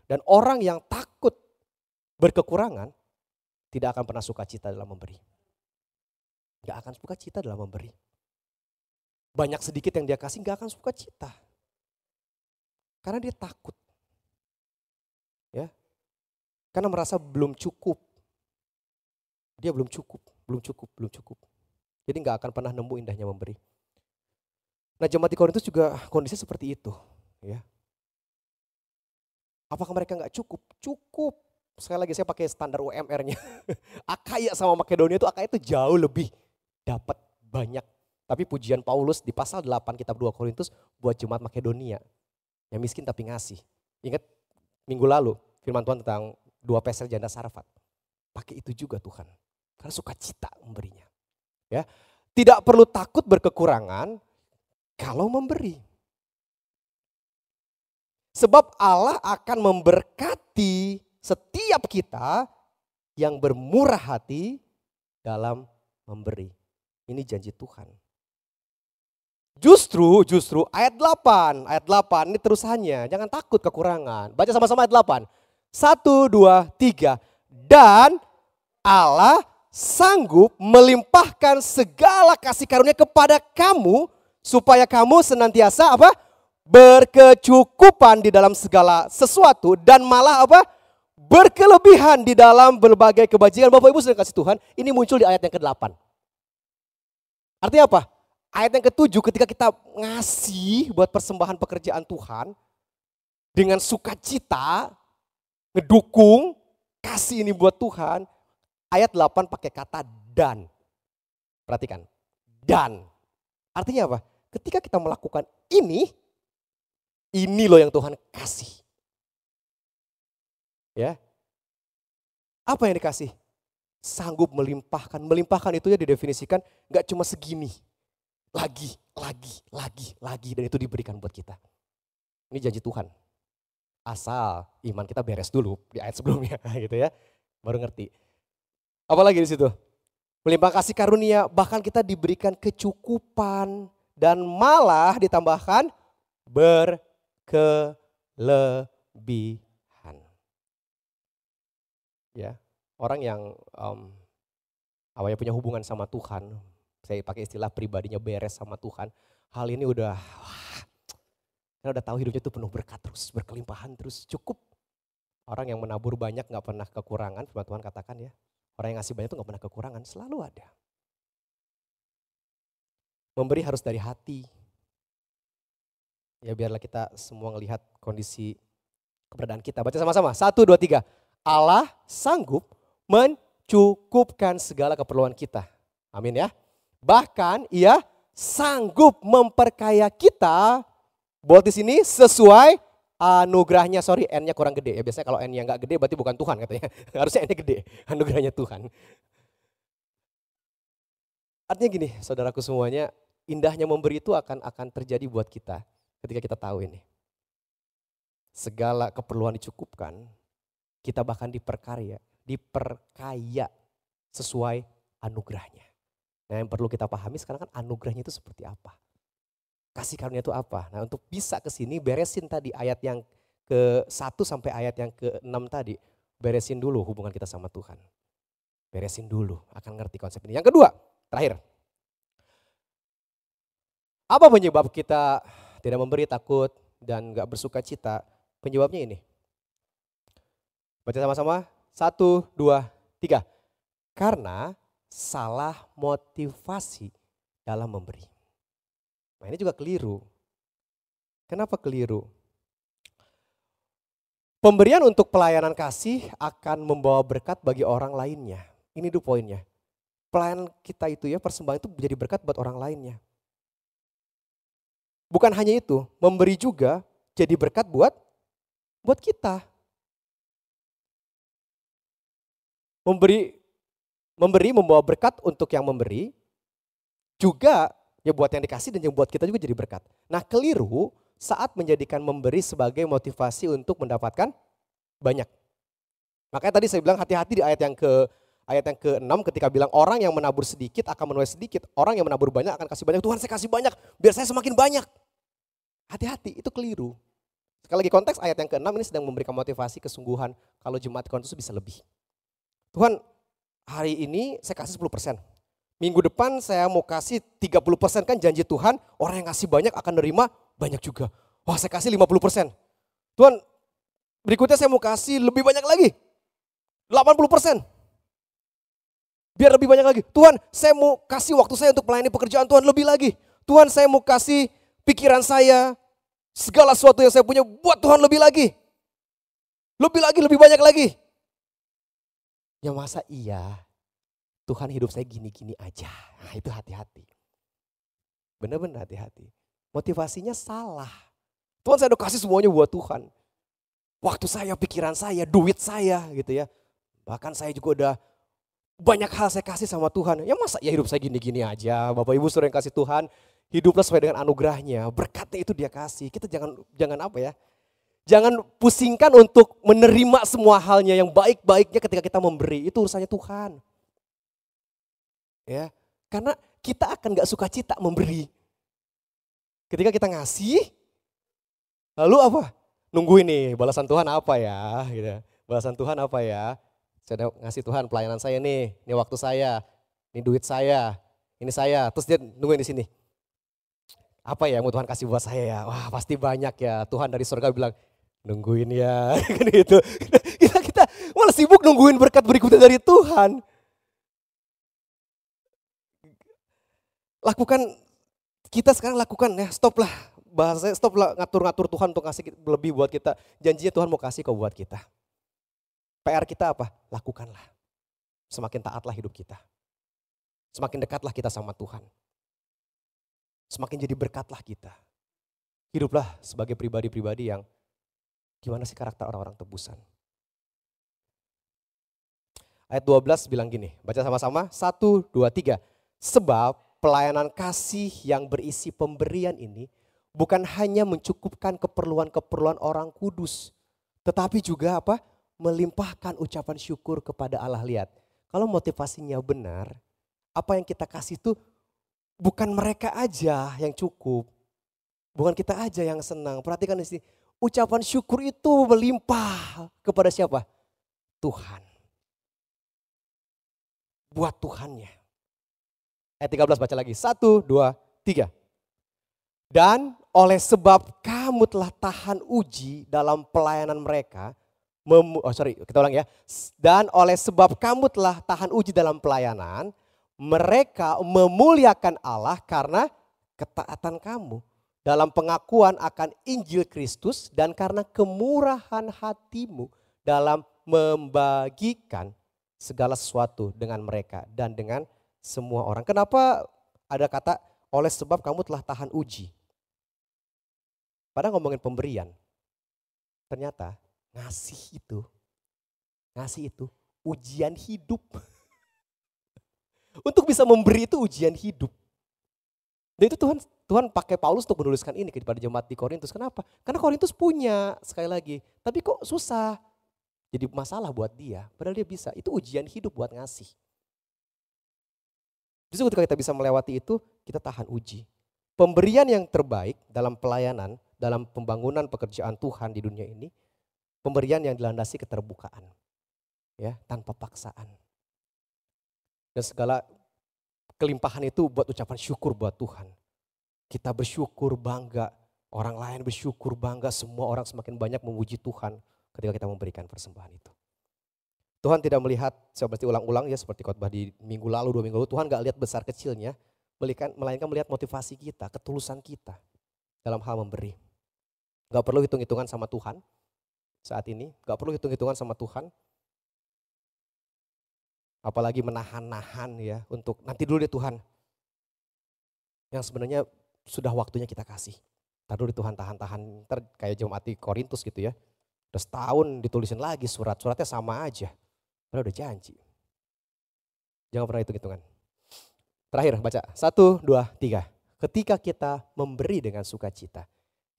Speaker 7: Dan orang yang takut berkekurangan, tidak akan pernah sukacita dalam memberi. Gak akan sukacita dalam memberi. Banyak sedikit yang dia kasih gak akan sukacita. Karena dia takut. Ya. Karena merasa belum cukup. Dia belum cukup. Jadi gak akan pernah nemu indahnya memberi. Nah jemaat di Korintus juga kondisinya seperti itu. Ya. Apakah mereka gak cukup? Cukup. Sekali lagi saya pakai standar UMR-nya. Akaya sama Makedonia itu jauh lebih dapat banyak. Tapi pujian Paulus di pasal 8 kitab 2 Korintus buat jemaat Makedonia. Yang miskin tapi ngasih. Ingat minggu lalu firman Tuhan tentang 2 peser janda Sarfat. Pakai itu juga Tuhan. Karena sukacita memberinya. Ya, tidak perlu takut berkekurangan kalau memberi. Sebab Allah akan memberkati setiap kita yang bermurah hati dalam memberi. Ini janji Tuhan. Justru ayat 8 ini terusannya. Jangan takut kekurangan. Baca sama-sama ayat 8. 1, 2, 3. Dan Allah sanggup melimpahkan segala kasih karunia kepada kamu supaya kamu senantiasa apa? Berkecukupan di dalam segala sesuatu dan malah apa? Berkelebihan di dalam berbagai kebajikan. Bapak Ibu sudah kasih Tuhan, ini muncul di ayat yang ke-8. Artinya apa? Ayat yang ke-7 ketika kita ngasih buat persembahan pekerjaan Tuhan dengan sukacita, ngedukung, kasih ini buat Tuhan. Ayat 8 pakai kata dan. Perhatikan, dan. Artinya apa? Ketika kita melakukan ini loh yang Tuhan kasih. Ya. Apa yang dikasih? Sanggup melimpahkan. Melimpahkan itu ya didefinisikan gak cuma segini. Lagi. Dan itu diberikan buat kita. Ini janji Tuhan. Asal iman kita beres dulu di ayat sebelumnya gitu ya. Baru ngerti. Apalagi di situ? Melimpah kasih karunia, bahkan kita diberikan kecukupan dan malah ditambahkan berkelebihan. ya, orang yang punya hubungan sama Tuhan, saya pakai istilah pribadinya beres sama Tuhan, hal ini udah tahu hidupnya itu penuh berkat terus, berkelimpahan terus, cukup. Orang yang menabur banyak gak pernah kekurangan, firman Tuhan katakan ya. Orang yang ngasih banyak itu gak pernah kekurangan, selalu ada. Memberi harus dari hati. Ya biarlah kita semua ngelihat kondisi keberadaan kita. Baca sama-sama, 1, 2, 3. Allah sanggup mencukupkan segala keperluan kita. Amin ya. Bahkan ia sanggup memperkaya kita, buat di sini sesuai anugerahnya. Sorry, N-nya kurang gede ya. Biasanya kalau N-nya nggak gede berarti bukan Tuhan katanya. Harusnya N-nya gede, anugerahnya Tuhan. Artinya gini, saudaraku semuanya, indahnya memberi itu akan terjadi buat kita ketika kita tahu ini. Segala keperluan dicukupkan, kita bahkan diperkaya sesuai anugerahnya. Nah, yang perlu kita pahami sekarang kan anugerahnya itu seperti apa. Kasih karunia itu apa? Nah, untuk bisa ke sini beresin tadi ayat yang ke-1 sampai ayat yang ke-6 tadi. Beresin dulu hubungan kita sama Tuhan. Beresin dulu, akan ngerti konsep ini. Yang kedua, terakhir. Apa penyebab kita tidak memberi, takut, dan gak bersuka cita? Penyebabnya ini. Baca sama-sama, 1, 2, 3. Karena salah motivasi dalam memberi. Nah ini juga keliru. Kenapa keliru? Pemberian untuk pelayanan kasih akan membawa berkat bagi orang lainnya. Ini tuh poinnya. Pelayanan kita itu ya, persembahan itu menjadi berkat buat orang lainnya. Bukan hanya itu, memberi juga jadi berkat buat kita. Memberi membawa berkat untuk yang memberi, juga ya buat yang dikasih dan yang buat kita juga jadi berkat. Nah keliru saat menjadikan memberi sebagai motivasi untuk mendapatkan banyak. Makanya tadi saya bilang hati-hati di ayat yang ke-6 ketika bilang orang yang menabur sedikit akan menuai sedikit. Orang yang menabur banyak akan kasih banyak. Tuhan saya kasih banyak biar saya semakin banyak. Hati-hati itu keliru. Sekali lagi konteks ayat yang ke-6 ini sedang memberikan motivasi kesungguhan kalau jemaat Kristus bisa lebih. Tuhan hari ini saya kasih 10%. Minggu depan saya mau kasih 30%, kan janji Tuhan, orang yang kasih banyak akan nerima banyak juga. Wah saya kasih 50%. Tuhan berikutnya saya mau kasih lebih banyak lagi, 80%. Biar lebih banyak lagi. Tuhan saya mau kasih waktu saya untuk melayani pekerjaan Tuhan lebih lagi. Tuhan saya mau kasih pikiran saya, segala sesuatu yang saya punya buat Tuhan lebih lagi. Lebih lagi, lebih banyak lagi. Ya masa iya? Tuhan hidup saya gini-gini aja. Nah itu hati-hati. Benar-benar hati-hati. Motivasinya salah. Tuhan saya udah kasih semuanya buat Tuhan. Waktu saya, pikiran saya, duit saya gitu ya. Bahkan saya juga udah banyak hal saya kasih sama Tuhan. Ya masa ya hidup saya gini-gini aja. Bapak Ibu saudara yang kasih Tuhan, hiduplah sesuai dengan anugerahnya. Berkatnya itu dia kasih. Kita jangan apa ya. Jangan pusingkan untuk menerima semua halnya yang baik-baiknya ketika kita memberi. Itu urusannya Tuhan. Ya, karena kita akan gak suka cita memberi. Ketika kita ngasih, lalu apa? Nungguin nih balasan Tuhan apa ya? Gitu. Balasan Tuhan apa ya? Saya ngasih Tuhan pelayanan saya nih, ini waktu saya, ini duit saya, ini saya. Terus dia nungguin di sini. Apa ya mau Tuhan kasih buat saya ya? Wah pasti banyak ya. Tuhan dari surga bilang, nungguin ya. Gitu. Kita malah sibuk nungguin berkat berikutnya dari Tuhan. Lakukan, kita sekarang lakukan ya, stop lah. Bahasanya stop lah ngatur-ngatur Tuhan untuk kasih lebih buat kita. Janjinya Tuhan mau kasih kok buat kita. PR kita apa? Lakukanlah. Semakin taatlah hidup kita. Semakin dekatlah kita sama Tuhan. Semakin jadi berkatlah kita. Hiduplah sebagai pribadi-pribadi yang gimana sih karakter orang-orang tebusan. Ayat 12 bilang gini, baca sama-sama, 1, 2, 3. Sebab pelayanan kasih yang berisi pemberian ini bukan hanya mencukupkan keperluan-keperluan orang kudus, tetapi juga apa? Melimpahkan ucapan syukur kepada Allah. Lihat, kalau motivasinya benar, apa yang kita kasih itu bukan mereka aja yang cukup, bukan kita aja yang senang. Perhatikan di sini, ucapan syukur itu melimpah kepada siapa? Tuhan. buat Tuhannya. Ayat 13 baca lagi. 1, 2, 3. Dan oleh sebab kamu telah tahan uji dalam pelayanan mereka. Kita ulang ya. Dan oleh sebab kamu telah tahan uji dalam pelayanan, mereka memuliakan Allah karena ketaatan kamu dalam pengakuan akan Injil Kristus dan karena kemurahan hatimu dalam membagikan segala sesuatu dengan mereka dan dengan semua orang. Kenapa ada kata oleh sebab kamu telah tahan uji? Padahal ngomongin pemberian, ternyata ngasih itu ujian hidup. Untuk bisa memberi itu ujian hidup. Dan itu Tuhan pakai Paulus untuk menuliskan ini kepada jemaat di Korintus. Kenapa? Karena Korintus punya, sekali lagi. Tapi kok susah? Jadi masalah buat dia. Padahal dia bisa. Itu ujian hidup buat ngasih. Justru ketika kita bisa melewati itu, kita tahan uji. Pemberian yang terbaik dalam pelayanan, dalam pembangunan pekerjaan Tuhan di dunia ini, pemberian yang dilandasi keterbukaan. Ya, tanpa paksaan. Dan segala kelimpahan itu buat ucapan syukur buat Tuhan. Kita bersyukur, bangga. Orang lain bersyukur, bangga. Semua orang semakin banyak memuji Tuhan ketika kita memberikan persembahan itu. Tuhan tidak melihat, saya pasti ulang-ulang ya seperti khotbah di minggu lalu, 2 minggu lalu. Tuhan gak lihat besar kecilnya, melainkan melihat motivasi kita, ketulusan kita dalam hal memberi. Gak perlu hitung-hitungan sama Tuhan saat ini. Gak perlu hitung-hitungan sama Tuhan. Apalagi menahan-nahan ya untuk nanti dulu deh Tuhan. Yang sebenarnya sudah waktunya kita kasih. Ntar dulu Tuhan tahan-tahan, ntar kayak jemaat di Korintus gitu ya. Udah setahun ditulisin lagi suratnya sama aja. Padahal udah janji. Jangan pernah hitung-hitungan. Terakhir baca, 1, 2, 3. Ketika kita memberi dengan sukacita,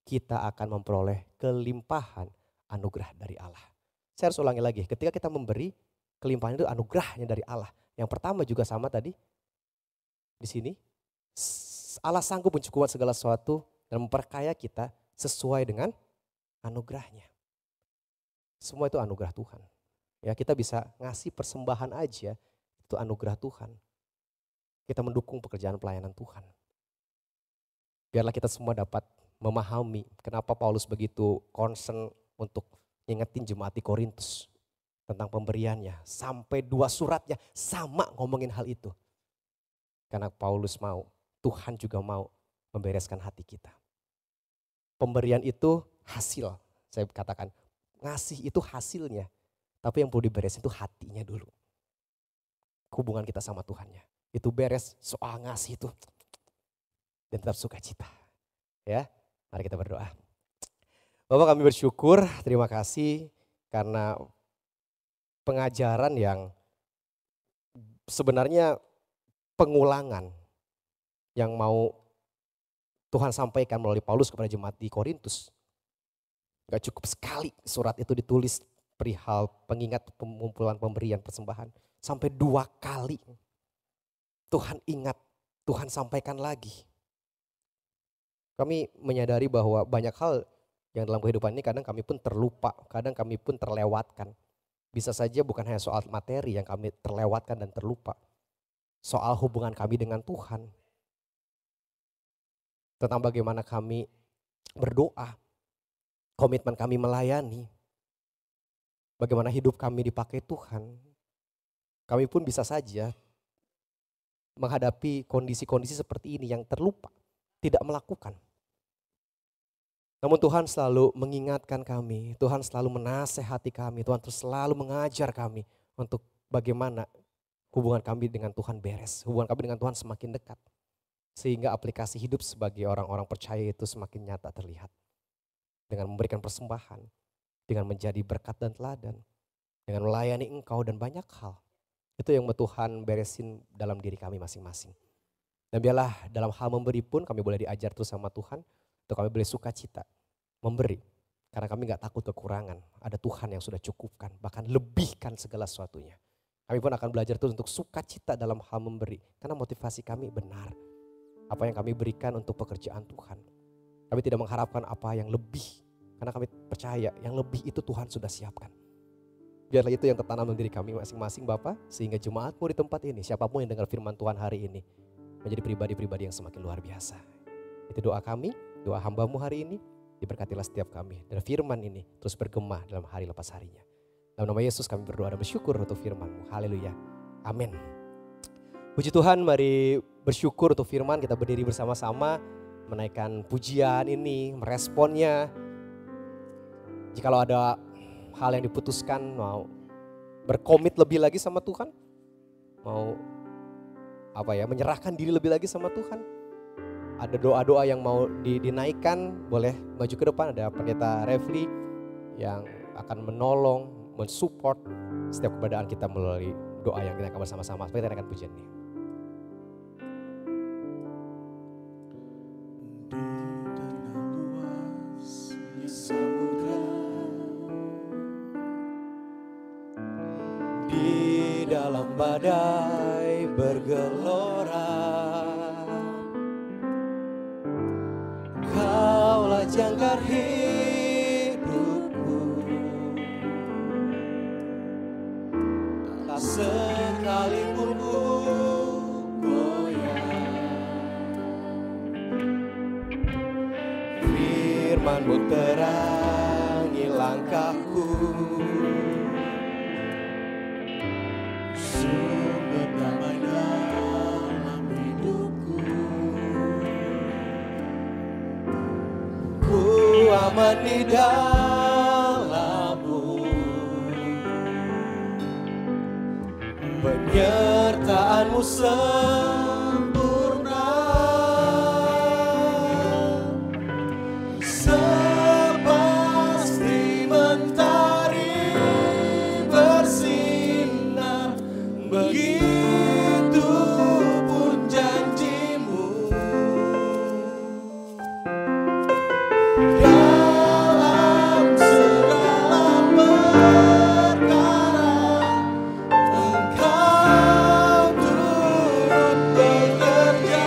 Speaker 7: kita akan memperoleh kelimpahan anugerah dari Allah. Saya harus ulangi lagi, ketika kita memberi, kelimpahan itu anugerahnya dari Allah. Yang pertama juga sama tadi. Di sini Allah sanggup mencukupkan segala sesuatu dan memperkaya kita sesuai dengan anugerahnya. Semua itu anugerah Tuhan. Ya, kita bisa ngasih persembahan aja, itu anugerah Tuhan. Kita mendukung pekerjaan pelayanan Tuhan. Biarlah kita semua dapat memahami kenapa Paulus begitu concern untuk ngingetin jemaat di Korintus tentang pemberiannya. Sampai 2 suratnya sama ngomongin hal itu. Karena Paulus mau, Tuhan juga mau membereskan hati kita. Pemberian itu hasil, saya katakan. Ngasih itu hasilnya. Tapi yang perlu diberesin itu hatinya dulu. Hubungan kita sama Tuhannya. Itu beres, soal ngasih itu. Dan tetap sukacita. Ya, mari kita berdoa. Bapak, kami bersyukur, terima kasih karena pengajaran yang sebenarnya pengulangan yang mau Tuhan sampaikan melalui Paulus kepada jemaat di Korintus. Gak cukup sekali surat itu ditulis perihal pengingat pengumpulan pemberian persembahan. Sampai 2 kali Tuhan ingat, Tuhan sampaikan lagi. Kami menyadari bahwa banyak hal yang dalam kehidupan ini kadang kami pun terlupa, kadang kami pun terlewatkan. Bisa saja bukan hanya soal materi yang kami terlewatkan dan terlupa. Soal hubungan kami dengan Tuhan. Tentang bagaimana kami berdoa. Komitmen kami melayani. Bagaimana hidup kami dipakai Tuhan. Kami pun bisa saja menghadapi kondisi-kondisi seperti ini yang terlupa. Tidak melakukan. Namun Tuhan selalu mengingatkan kami, Tuhan selalu menasehati kami, Tuhan terus selalu mengajar kami untuk bagaimana hubungan kami dengan Tuhan beres, hubungan kami dengan Tuhan semakin dekat. Sehingga aplikasi hidup sebagai orang-orang percaya itu semakin nyata terlihat. Dengan memberikan persembahan, dengan menjadi berkat dan teladan, dengan melayani Engkau dan banyak hal. Itu yang Tuhan beresin dalam diri kami masing-masing. Dan biarlah dalam hal memberi pun kami boleh diajar terus sama Tuhan. Untuk kami boleh sukacita memberi. Karena kami gak takut kekurangan. Ada Tuhan yang sudah cukupkan. Bahkan lebihkan segala sesuatunya. Kami pun akan belajar terus untuk sukacita dalam hal memberi. Karena motivasi kami benar. Apa yang kami berikan untuk pekerjaan Tuhan. Kami tidak mengharapkan apa yang lebih. Karena kami percaya yang lebih itu Tuhan sudah siapkan. Biarlah itu yang tertanam dalam diri kami masing-masing Bapa, sehingga jemaatmu di tempat ini, siapapun yang dengar firman Tuhan hari ini, menjadi pribadi-pribadi yang semakin luar biasa. Itu doa kami, doa hamba-Mu hari ini, diberkatilah setiap kami. Dan firman ini terus bergema dalam hari lepas harinya. Dalam nama Yesus kami berdoa dan bersyukur untuk firman-Mu. Haleluya. Amin. Puji Tuhan, mari bersyukur untuk firman, kita berdiri bersama-sama, menaikkan pujian ini, meresponnya. Jikalau ada hal yang diputuskan, mau berkomit lebih lagi sama Tuhan, mau menyerahkan diri lebih lagi sama Tuhan, ada doa-doa yang mau dinaikkan, boleh maju ke depan. Ada pendeta Refli yang akan menolong, mensupport setiap keberadaan kita melalui doa yang kita akan bersama-sama. Seperti kita naikkan pujian ini. Di dalam badai bergelora, Kaulah jangkar hidupku, tak sekalipun ku goyah. Firman-Mu terangi langkahku, sumber damai dalam hidupku. Ku aman di dalam-Mu, penyertaan-Mu sempurna. Sepasti mentari bersinar, begitu pun janji-Mu. Dalam segala perkara, Engkau turut bekerja.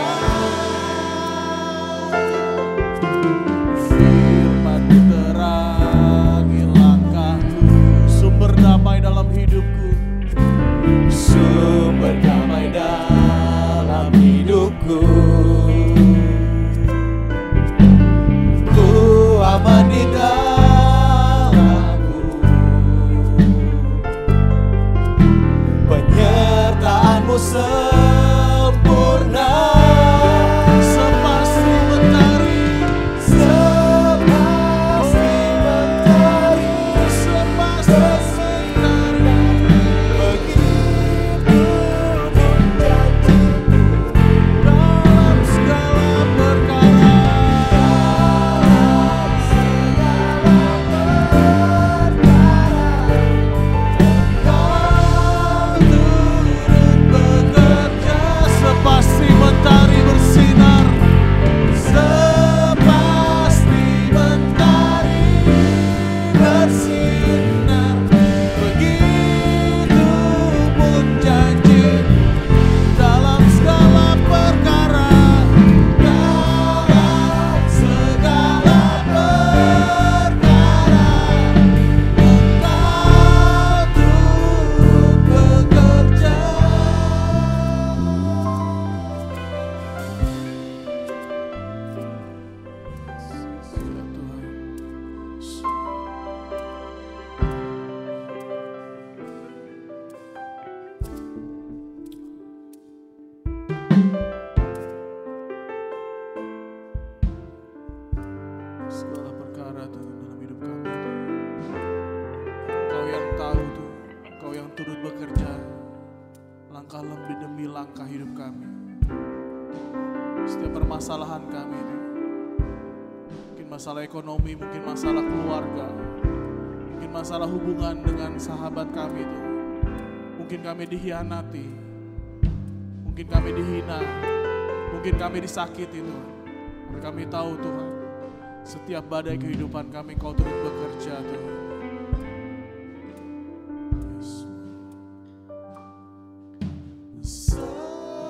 Speaker 7: Firman-Mu terangi langkahku, sumber damai dalam hidupku, sumber damai dalam hidupku. Ku aman di dalam-Mu, penyertaan-Mu sempurna. Sepasti mentari, sepasti mentari, sepasti mentari, begitu pun janji-Mu. Dalam segala perkara, dalam segala perkara, Engkau turut bekerja. Sepasti mentari bersinar, sepasti mentari bersinar, begitu pun janji dalam segala perkara, dalam segala perkara, Engkau turut bekerja. Segala perkara Tuhan dalam hidup kami, Engkau yang tahu Tuhan, Engkau yang turut bekerja langkah demi langkah hidup kami. Setiap permasalahan kami Tuhan, mungkin masalah ekonomi, mungkin masalah keluarga, mungkin masalah hubungan dengan sahabat kami Tuhan, mungkin kami dikhianati, mungkin kami dihina, mungkin kami disakiti Tuhan. Tapi kami tahu Tuhan, setiap badai kehidupan kami Kau turut bekerja Tuhan.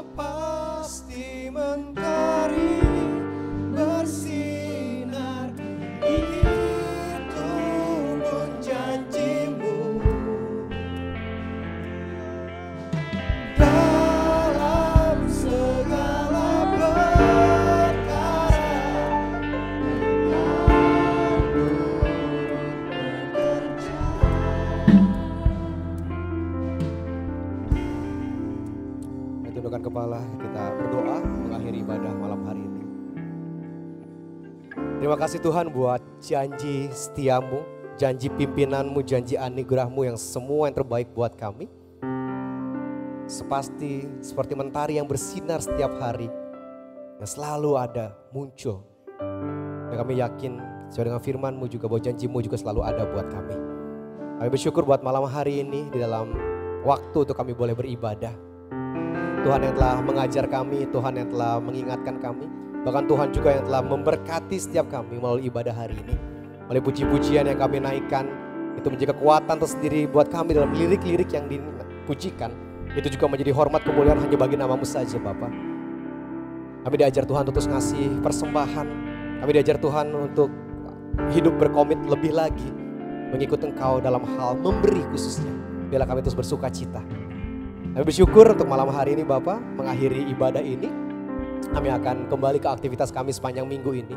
Speaker 7: Sepasti mentari bersinar, begitu pun janji-Mu. Terima kasih Tuhan buat janji setiamu, janji pimpinanmu, janji anugerahmu yang semua yang terbaik buat kami. Sepasti seperti mentari yang bersinar setiap hari, yang selalu ada, muncul. Dan kami yakin sesuai dengan firman-Mu juga bahwa janji-Mu juga selalu ada buat kami. Kami bersyukur buat malam hari ini di dalam waktu untuk kami boleh beribadah. Tuhan yang telah mengajar kami, Tuhan yang telah mengingatkan kami. Bahkan Tuhan juga yang telah memberkati setiap kami melalui ibadah hari ini. Melalui puji-pujian yang kami naikkan, itu menjadi kekuatan tersendiri buat kami dalam lirik-lirik yang dipujikan. Itu juga menjadi hormat kemuliaan hanya bagi nama-Mu saja Bapa. Kami diajar Tuhan untuk terus ngasih persembahan. Kami diajar Tuhan untuk hidup berkomit lebih lagi. Mengikut Engkau dalam hal memberi khususnya. Biarlah kami terus bersuka cita. Kami bersyukur untuk malam hari ini Bapa, mengakhiri ibadah ini. Kami akan kembali ke aktivitas kami sepanjang minggu ini.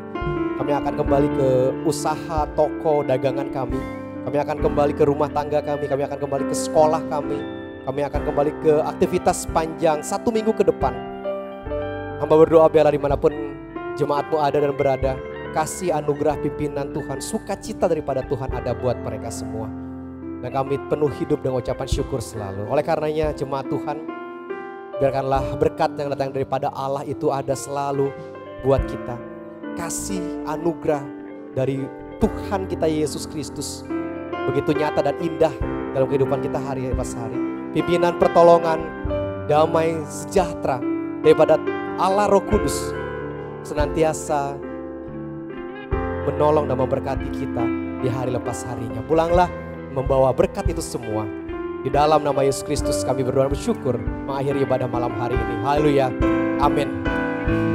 Speaker 7: Kami akan kembali ke usaha, toko, dagangan kami. Kami akan kembali ke rumah tangga kami. Kami akan kembali ke sekolah kami. Kami akan kembali ke aktivitas sepanjang 1 minggu ke depan. Hamba berdoa biarlah dimanapun jemaat-Mu ada dan berada, kasih anugerah pimpinan Tuhan, sukacita daripada Tuhan ada buat mereka semua. Dan kami penuh hidup dengan ucapan syukur selalu. Oleh karenanya jemaat Tuhan, biarkanlah berkat yang datang daripada Allah itu ada selalu buat kita. Kasih anugerah dari Tuhan kita Yesus Kristus begitu nyata dan indah dalam kehidupan kita hari pas hari. Pimpinan pertolongan, damai sejahtera daripada Allah Roh Kudus senantiasa menolong dan memberkati kita di hari lepas harinya. Pulanglah membawa berkat itu semua. Di dalam nama Yesus Kristus kami berdoa dan bersyukur mengakhiri ibadah malam hari ini. Haleluya. Amin.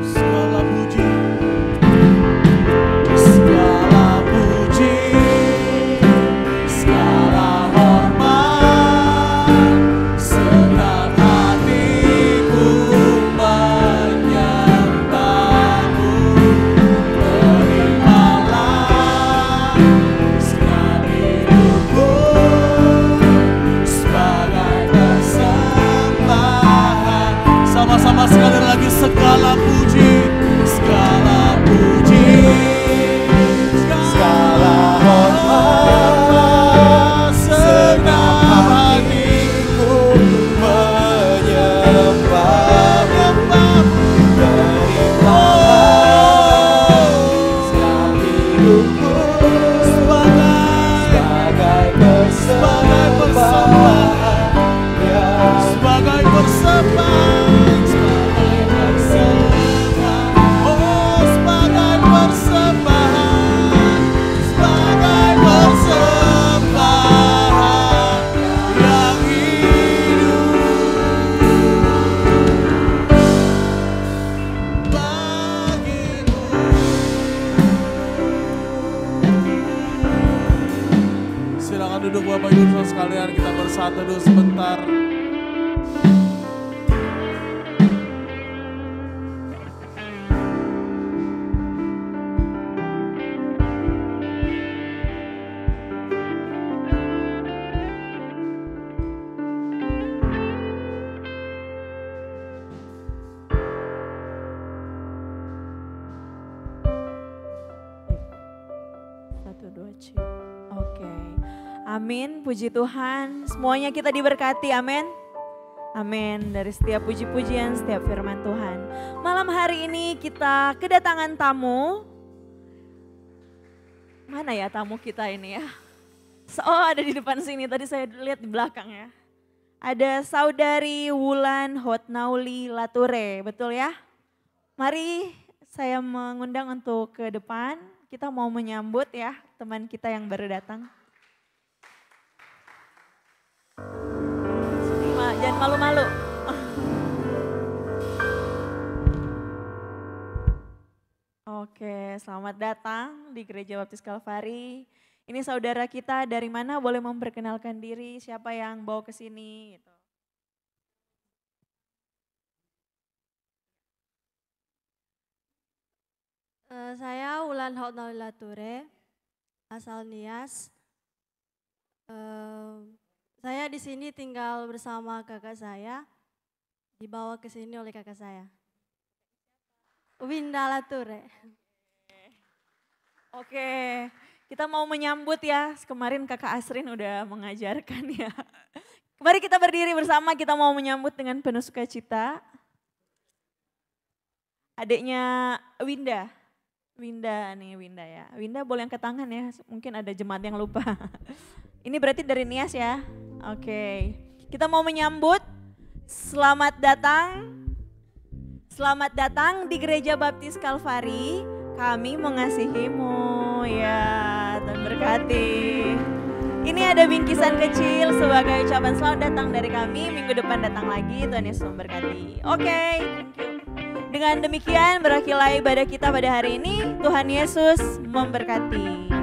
Speaker 4: Segala puji, segala puji, segala hormat, senang hatiku menyembah-Mu. Terimalah segala hidupku sebagai persembahan. Sama-sama sekali lagi, segala puji, segala puji, segala hormat, senang hatiku menyembah-Mu. Terimalah segala hidupku sebagai persembahan, sebagai persembahan. Silakan duduk Bapak Ibu saudara sekalian, kita bersatu dulu sebentar.
Speaker 3: Satu, dua, cik. Oke. Amin, puji Tuhan. Semuanya kita diberkati, amin. Amin, dari setiap puji-pujian, setiap firman Tuhan. Malam hari ini kita kedatangan tamu. Mana ya tamu kita ini ya? Oh, ada di depan sini, tadi saya lihat di belakang ya. Ada saudari Wulan Hotnauli Lature, betul ya? Mari saya mengundang untuk ke depan. Kita mau menyambut ya teman kita yang baru datang. Jangan malu-malu. Oke, selamat datang di Gereja Baptis Kalvari. Ini saudara kita dari mana? Boleh memperkenalkan diri, siapa yang bawa ke sini gitu.
Speaker 5: Saya Wulan Hotnauli Lature, asal Nias. Saya di sini tinggal bersama kakak saya, dibawa ke sini oleh kakak saya. Winda Lature.
Speaker 3: Oke, kita mau menyambut ya. Kemarin Kakak Asrin udah mengajarkan ya. Mari kita berdiri bersama, kita mau menyambut dengan penuh sukacita. Adiknya Winda. Winda ya. Winda boleh angkat tangan ya, mungkin ada jemaat yang lupa. Ini berarti dari Nias ya. Oke, kita mau menyambut. Selamat datang di Gereja Baptis Kalvari. Kami mengasihimu ya, Tuhan berkati. Ini ada bingkisan kecil sebagai ucapan selamat datang dari kami. Minggu depan datang lagi, Tuhan Yesus memberkati. Oke, thank you. Dengan demikian berakhirlah ibadah kita pada hari ini. Tuhan Yesus memberkati.